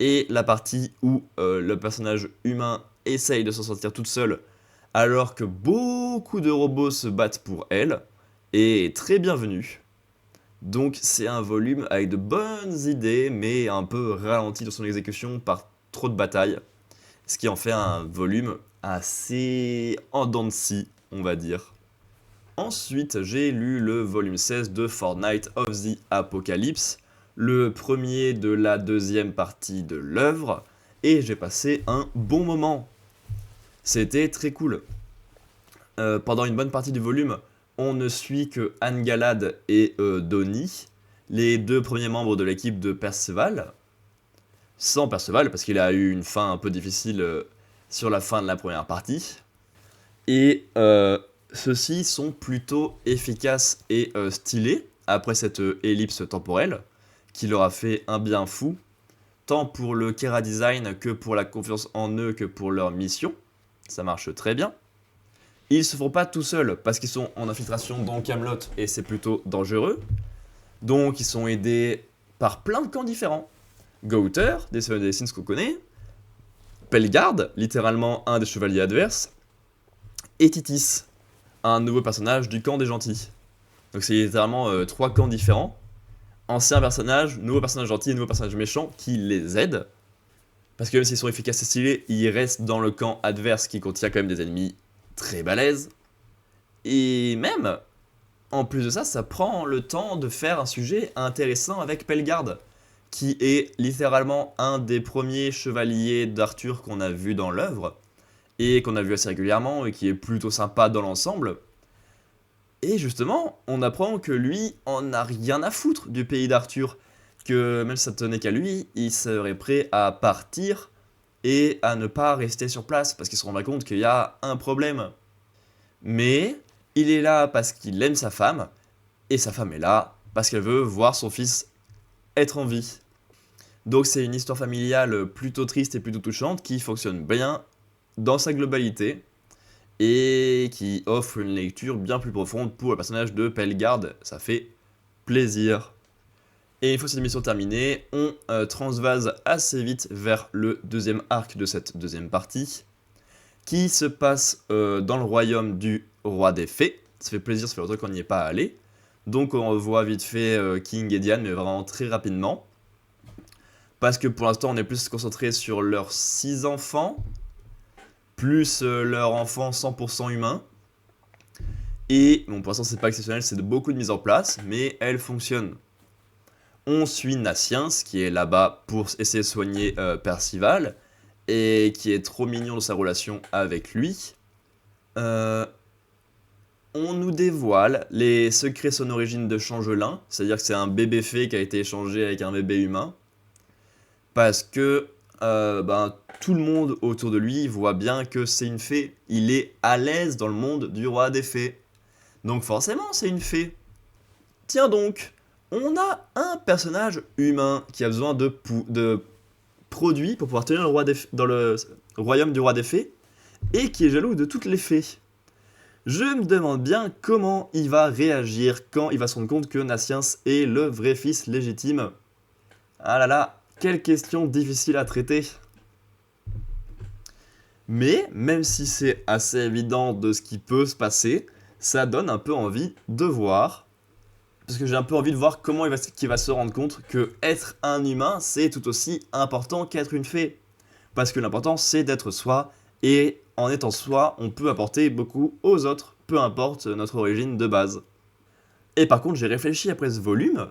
S1: Et la partie où le personnage humain essaye de s'en sortir toute seule, alors que beaucoup de robots se battent pour elle, est très bienvenue. Donc c'est un volume avec de bonnes idées, mais un peu ralenti dans son exécution par trop de batailles. Ce qui en fait un volume assez en dents de scie, on va dire. Ensuite, j'ai lu le volume 16 de Fortnite of the Apocalypse, le premier de la deuxième partie de l'œuvre, et j'ai passé un bon moment. C'était très cool. Pendant une bonne partie du volume, on ne suit que Anne Galad et Donnie, les deux premiers membres de l'équipe de Perceval. Sans Perceval, parce qu'il a eu une fin un peu difficile sur la fin de la première partie. Et ceux-ci sont plutôt efficaces et stylés, après cette ellipse temporelle, qui leur a fait un bien fou, tant pour le Kera design que pour la confiance en eux que pour leur mission. Ça marche très bien. Ils se font pas tout seuls parce qu'ils sont en infiltration dans Camelot et c'est plutôt dangereux. Donc ils sont aidés par plein de camps différents. Gauter, des Seven Deadly Sins qu'on connaît, Pelgard, littéralement un des chevaliers adverses, et Titis, un nouveau personnage du camp des gentils. Donc c'est littéralement 3 camps différents. Ancien personnage, nouveau personnage gentil et nouveau personnage méchant qui les aident. Parce que même s'ils sont efficaces et stylés, ils restent dans le camp adverse qui contient quand même des ennemis très balèzes. Et même, en plus de ça, ça prend le temps de faire un sujet intéressant avec Pelgard, qui est littéralement un des premiers chevaliers d'Arthur qu'on a vu dans l'œuvre, et qu'on a vu assez régulièrement, et qui est plutôt sympa dans l'ensemble. Et justement, on apprend que lui en a rien à foutre du pays d'Arthur, que même si ça tenait qu'à lui, il serait prêt à partir et à ne pas rester sur place, parce qu'il se rend compte qu'il y a un problème. Mais il est là parce qu'il aime sa femme, et sa femme est là parce qu'elle veut voir son fils être en vie. Donc c'est une histoire familiale plutôt triste et plutôt touchante qui fonctionne bien dans sa globalité et qui offre une lecture bien plus profonde pour le personnage de Pelgard. Ça fait plaisir. Et une fois cette émission terminée, on transvase assez vite vers le deuxième arc de cette deuxième partie, qui se passe dans le royaume du roi des fées. Ça fait plaisir, ça fait longtemps qu'on n'y est pas allé. Donc on revoit vite fait King et Diane, mais vraiment très rapidement. Parce que pour l'instant, on est plus concentré sur leurs 6 enfants, plus leur enfant 100% humain. Et bon, pour l'instant, c'est pas exceptionnel, c'est beaucoup de mise en place, mais elle fonctionne. On suit Naciens, qui est là-bas pour essayer de soigner Percival, et qui est trop mignon dans sa relation avec lui. On nous dévoile les secrets de son origine de Changelin, c'est-à-dire que c'est un bébé fée qui a été échangé avec un bébé humain. Parce que tout le monde autour de lui voit bien que c'est une fée. Il est à l'aise dans le monde du roi des fées. Donc forcément, c'est une fée. Tiens donc, on a un personnage humain qui a besoin de produits pour pouvoir tenir dans le royaume du roi des fées, et qui est jaloux de toutes les fées. Je me demande bien comment il va réagir quand il va se rendre compte que Naciens est le vrai fils légitime. Ah là là, quelle question difficile à traiter. Mais, même si c'est assez évident de ce qui peut se passer, ça donne un peu envie de voir. Parce que j'ai un peu envie de voir comment il va se rendre compte que être un humain, c'est tout aussi important qu'être une fée. Parce que l'important, c'est d'être soi, et en étant soi, on peut apporter beaucoup aux autres, peu importe notre origine de base. Et par contre, j'ai réfléchi après ce volume.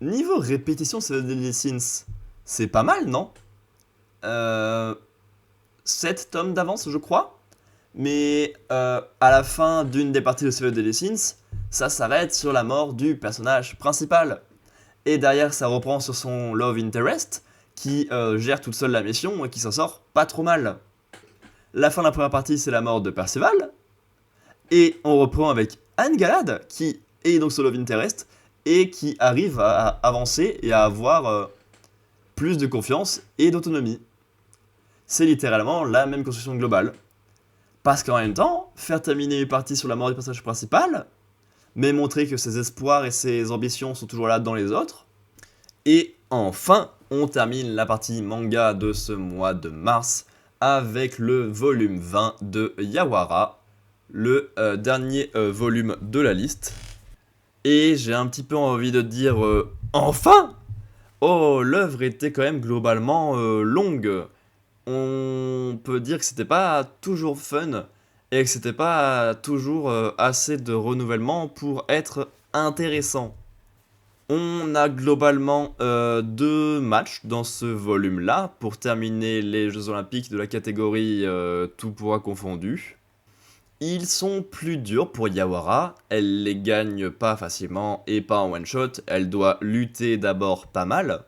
S1: Niveau répétition, Seven Deadly Sins, c'est pas mal, non 7 tomes d'avance, je crois. Mais à la fin d'une des parties de Seven Deadly Sins, ça s'arrête sur la mort du personnage principal. Et derrière, ça reprend sur son Love Interest, qui gère toute seule la mission et qui s'en sort pas trop mal. La fin de la première partie, c'est la mort de Perceval. Et on reprend avec Anne-Galad, qui est donc son Love Interest, et qui arrive à avancer et à avoir plus de confiance et d'autonomie. C'est littéralement la même construction globale. Parce qu'en même temps, faire terminer une partie sur la mort du personnage principal, mais montrer que ses espoirs et ses ambitions sont toujours là dans les autres. Et enfin, on termine la partie manga de ce mois de mars avec le volume 20 de Yawara, le dernier volume de la liste. Et j'ai un petit peu envie de dire enfin. Oh, l'œuvre était quand même globalement longue. On peut dire que c'était pas toujours fun et que c'était pas toujours assez de renouvellement pour être intéressant. On a globalement 2 matchs dans ce volume-là pour terminer les Jeux Olympiques de la catégorie tout poids confondu. Ils sont plus durs pour Yawara, elle les gagne pas facilement et pas en one shot, elle doit lutter d'abord pas mal.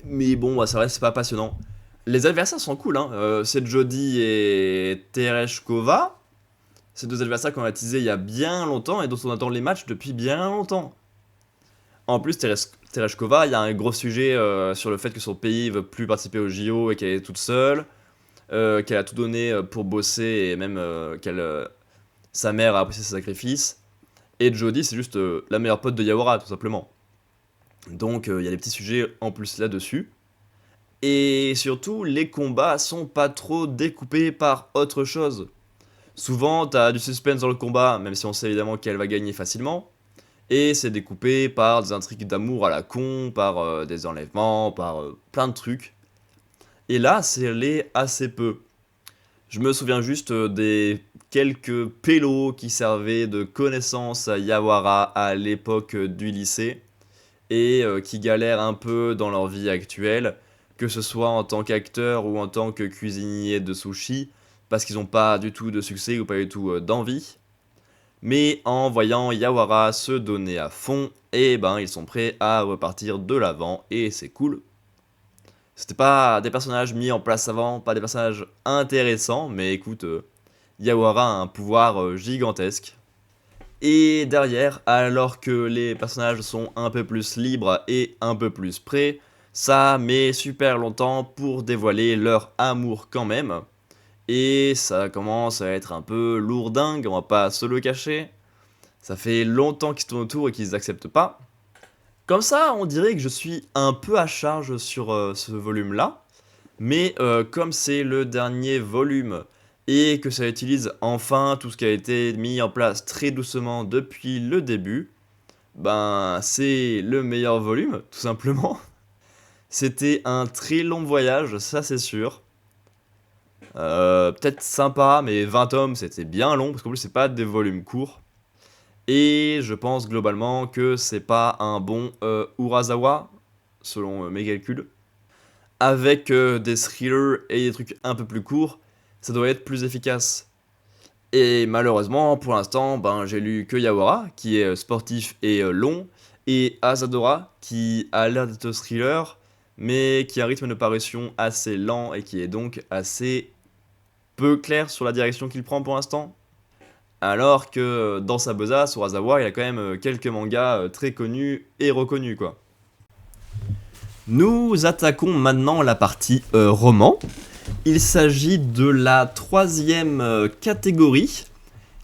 S1: Mais bon, ça reste pas passionnant. Les adversaires sont cool, hein. C'est Jody et Tereshkova. Ces 2 adversaires qu'on a teasés il y a bien longtemps et dont on attend les matchs depuis bien longtemps. En plus, Tereshkova, il y a un gros sujet sur le fait que son pays veut plus participer aux JO et qu'elle est toute seule. qu'elle a tout donné pour bosser et même sa mère a apprécié ses sacrifices. Et Jodie, c'est juste la meilleure pote de Yawara, tout simplement. Donc il y a des petits sujets en plus là-dessus. Et surtout, les combats sont pas trop découpés par autre chose. Souvent, t'as du suspense dans le combat, même si on sait évidemment qu'elle va gagner facilement. Et c'est découpé par des intrigues d'amour à la con, par des enlèvements, par plein de trucs. Et là, c'est l'est assez peu. Je me souviens juste des quelques pélos qui servaient de connaissances à Yawara à l'époque du lycée et qui galèrent un peu dans leur vie actuelle, que ce soit en tant qu'acteur ou en tant que cuisinier de sushi, parce qu'ils n'ont pas du tout de succès ou pas du tout d'envie. Mais en voyant Yawara se donner à fond, et ben ils sont prêts à repartir de l'avant et c'est cool. C'était pas des personnages mis en place avant, pas des personnages intéressants, mais écoute, Yawara a un pouvoir gigantesque. Et derrière, alors que les personnages sont un peu plus libres et un peu plus prêts, ça met super longtemps pour dévoiler leur amour quand même. Et ça commence à être un peu lourdingue, on va pas se le cacher. Ça fait longtemps qu'ils se tournent autour et qu'ils acceptent pas. Comme ça, on dirait que je suis un peu à charge sur ce volume-là. Mais comme c'est le dernier volume et que ça utilise enfin tout ce qui a été mis en place très doucement depuis le début, ben c'est le meilleur volume, tout simplement. C'était un très long voyage, ça c'est sûr. Peut-être sympa, mais 20 tomes c'était bien long, parce qu'en plus c'est pas des volumes courts. Et je pense globalement que c'est pas un bon Urasawa, selon mes calculs. Avec des thrillers et des trucs un peu plus courts, ça doit être plus efficace. Et malheureusement, pour l'instant, ben, j'ai lu que Yawara, qui est sportif et long, et Asadora, qui a l'air d'être thriller, mais qui a un rythme de parution assez lent et qui est donc assez peu clair sur la direction qu'il prend pour l'instant. Alors que dans sa besace, Urasawa, il a quand même quelques mangas très connus et reconnus, quoi. Nous attaquons maintenant la partie roman. Il s'agit de la troisième catégorie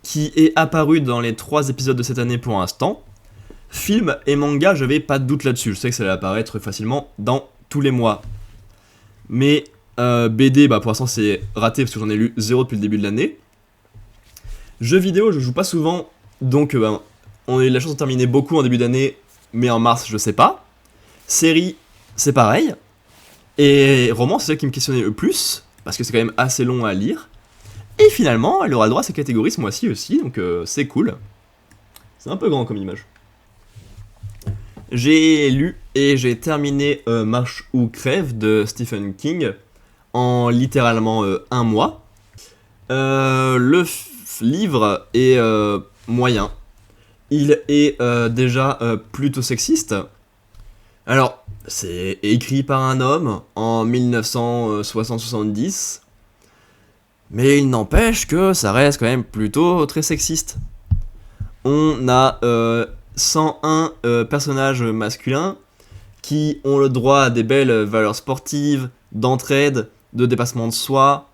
S1: qui est apparue dans les 3 épisodes de cette année pour l'instant. Film et manga, j'avais pas de doute là-dessus. Je sais que ça allait apparaître facilement dans tous les mois. Mais BD, bah, pour l'instant c'est raté parce que j'en ai lu 0 depuis le début de l'année. Jeux vidéo, je joue pas souvent, donc on a eu la chance de terminer beaucoup en début d'année, mais en mars, je sais pas. Série, c'est pareil. Et roman, c'est celle qui me questionnait le plus, parce que c'est quand même assez long à lire. Et finalement, elle aura le droit à sa catégorie ce mois-ci aussi, donc c'est cool. C'est un peu grand comme image. J'ai lu et j'ai terminé Marche ou crève de Stephen King en littéralement un mois. Le livre est moyen. Il est déjà plutôt sexiste. Alors, c'est écrit par un homme en 1960-70, mais il n'empêche que ça reste quand même plutôt très sexiste. On a 101 personnages masculins qui ont le droit à des belles valeurs sportives, d'entraide, de dépassement de soi,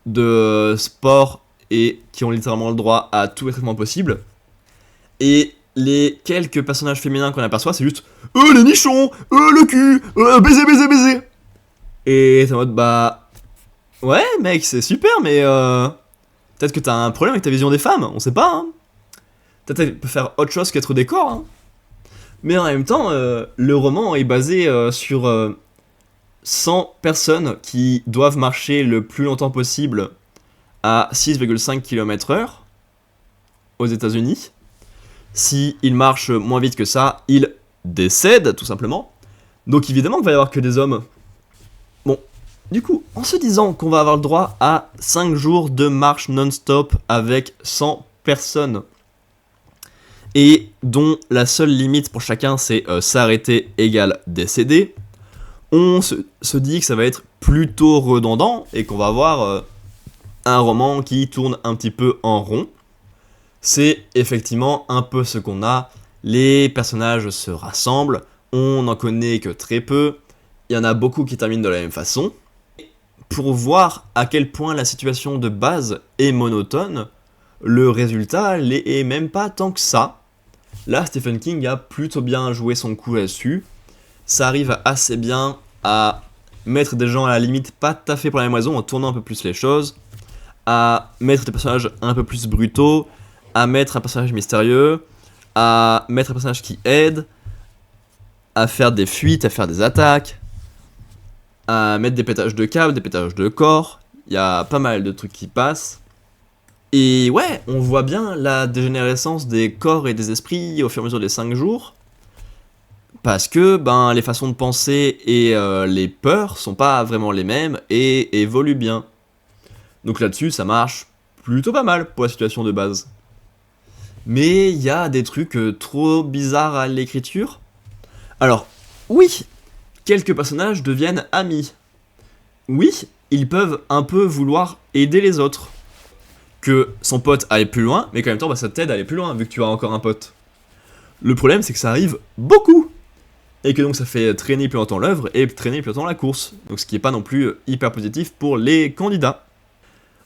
S1: de sport, et qui ont littéralement le droit à tout traitement possible. Et les quelques personnages féminins qu'on aperçoit, c'est juste les nichons, le cul, baiser, baiser, baiser. Et t'es en mode bah ouais mec, c'est super, mais peut-être que t'as un problème avec ta vision des femmes, on sait pas. Hein. Peut-être que peut faire autre chose qu'être au décor. Hein. Mais en même temps, le roman est basé sur 100 personnes qui doivent marcher le plus longtemps possible à 6,5 km/h aux États-Unis. S'ils marchent moins vite que ça, ils décèdent tout simplement. Donc évidemment qu'il va y avoir que des hommes. Bon, du coup, en se disant qu'on va avoir le droit à 5 jours de marche non-stop avec 100 personnes, et dont la seule limite pour chacun c'est s'arrêter égale décéder, on se dit que ça va être plutôt redondant et qu'on va avoir un roman qui tourne un petit peu en rond. C'est effectivement un peu ce qu'on a. Les personnages se rassemblent, on n'en connaît que très peu, il y en a beaucoup qui terminent de la même façon. pour voir à quel point la situation de base est monotone, le résultat est même pas tant que ça. Là, Stephen King a plutôt bien joué son coup là-dessus. Ça arrive assez bien à mettre des gens à la limite pas tout à fait pour la même raison, en tournant un peu plus les choses, à mettre des personnages un peu plus brutaux, à mettre un personnage mystérieux, à mettre un personnage qui aide, à faire des fuites, à faire des attaques, à mettre des pétages de câbles, des pétages de corps. Il y a pas mal de trucs qui passent. Et ouais, on voit bien la dégénérescence des corps et des esprits au fur et à mesure des 5 jours. Parce que les façons de penser et les peurs sont pas vraiment les mêmes et évoluent bien. Donc là-dessus, ça marche plutôt pas mal pour la situation de base. Mais il y a des trucs trop bizarres à l'écriture. Alors, oui, quelques personnages deviennent amis. Oui, ils peuvent un peu vouloir aider les autres. Que son pote aille plus loin, mais qu'en même temps, ça t'aide à aller plus loin, vu que tu as encore un pote. Le problème, c'est que ça arrive beaucoup. Et que donc ça fait traîner plus longtemps l'œuvre et traîner plus longtemps la course. Donc ce qui n'est pas non plus hyper positif pour les candidats.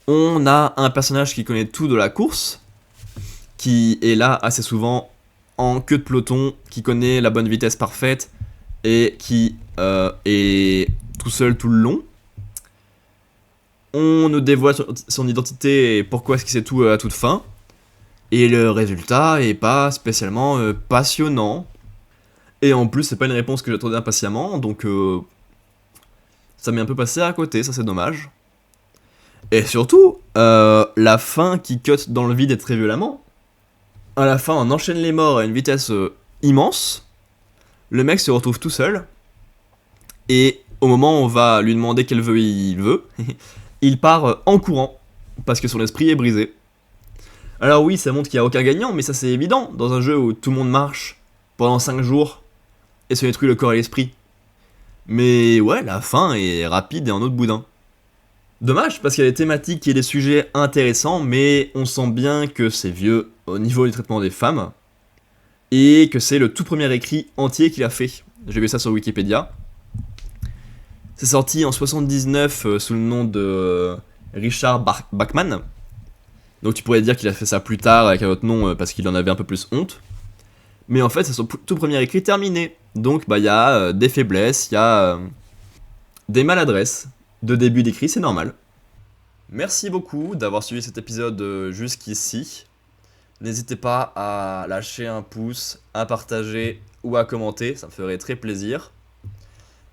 S1: On a un personnage qui connaît tout de la course, qui est là assez souvent en queue de peloton, qui connaît la bonne vitesse parfaite, et qui est tout seul tout le long. On nous dévoile son identité et pourquoi est-ce qu'il sait tout à toute fin. Et le résultat est pas spécialement passionnant. Et en plus, c'est pas une réponse que j'attendais impatiemment, donc ça m'est un peu passé à côté, ça c'est dommage. Et surtout, la fin qui cut dans le vide très violemment. À la fin, on enchaîne les morts à une vitesse immense. Le mec se retrouve tout seul. Et au moment où on va lui demander quel vœu il veut, il part en courant, parce que son esprit est brisé. Alors oui, ça montre qu'il n'y a aucun gagnant, mais ça c'est évident, dans un jeu où tout le monde marche pendant 5 jours, et se détruit le corps et l'esprit. Mais ouais, la fin est rapide et en autre boudin. Dommage, parce qu'il y a des thématiques et des sujets intéressants, mais on sent bien que c'est vieux au niveau du traitement des femmes, et que c'est le tout premier écrit entier qu'il a fait. J'ai vu ça sur Wikipédia. C'est sorti en 79 sous le nom de Richard Bachman. Donc tu pourrais dire qu'il a fait ça plus tard avec un autre nom parce qu'il en avait un peu plus honte. Mais en fait, c'est son tout premier écrit terminé. Donc il y a des faiblesses, il y a des maladresses de début d'écrit, c'est normal. Merci beaucoup d'avoir suivi cet épisode jusqu'ici. N'hésitez pas à lâcher un pouce, à partager ou à commenter, ça me ferait très plaisir.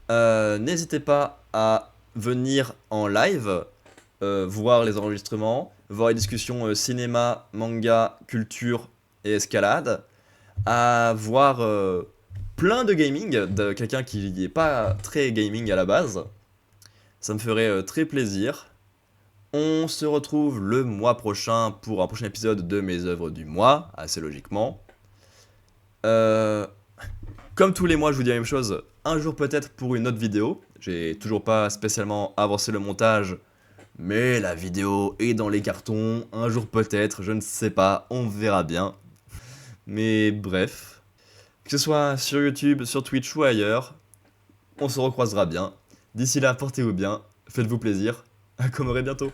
S1: N'hésitez pas à venir en live, voir les enregistrements, voir les discussions cinéma, manga, culture et escalade, à voir plein de gaming, de quelqu'un qui n'est pas très gaming à la base. Ça me ferait très plaisir. On se retrouve le mois prochain pour un prochain épisode de mes œuvres du mois, assez logiquement. Comme tous les mois, je vous dis la même chose, un jour peut-être pour une autre vidéo. J'ai toujours pas spécialement avancé le montage, mais la vidéo est dans les cartons. Un jour peut-être, je ne sais pas, on verra bien. Mais bref, que ce soit sur YouTube, sur Twitch ou ailleurs, on se recroisera bien. D'ici là, portez-vous bien, faites-vous plaisir, à Comoré bientôt.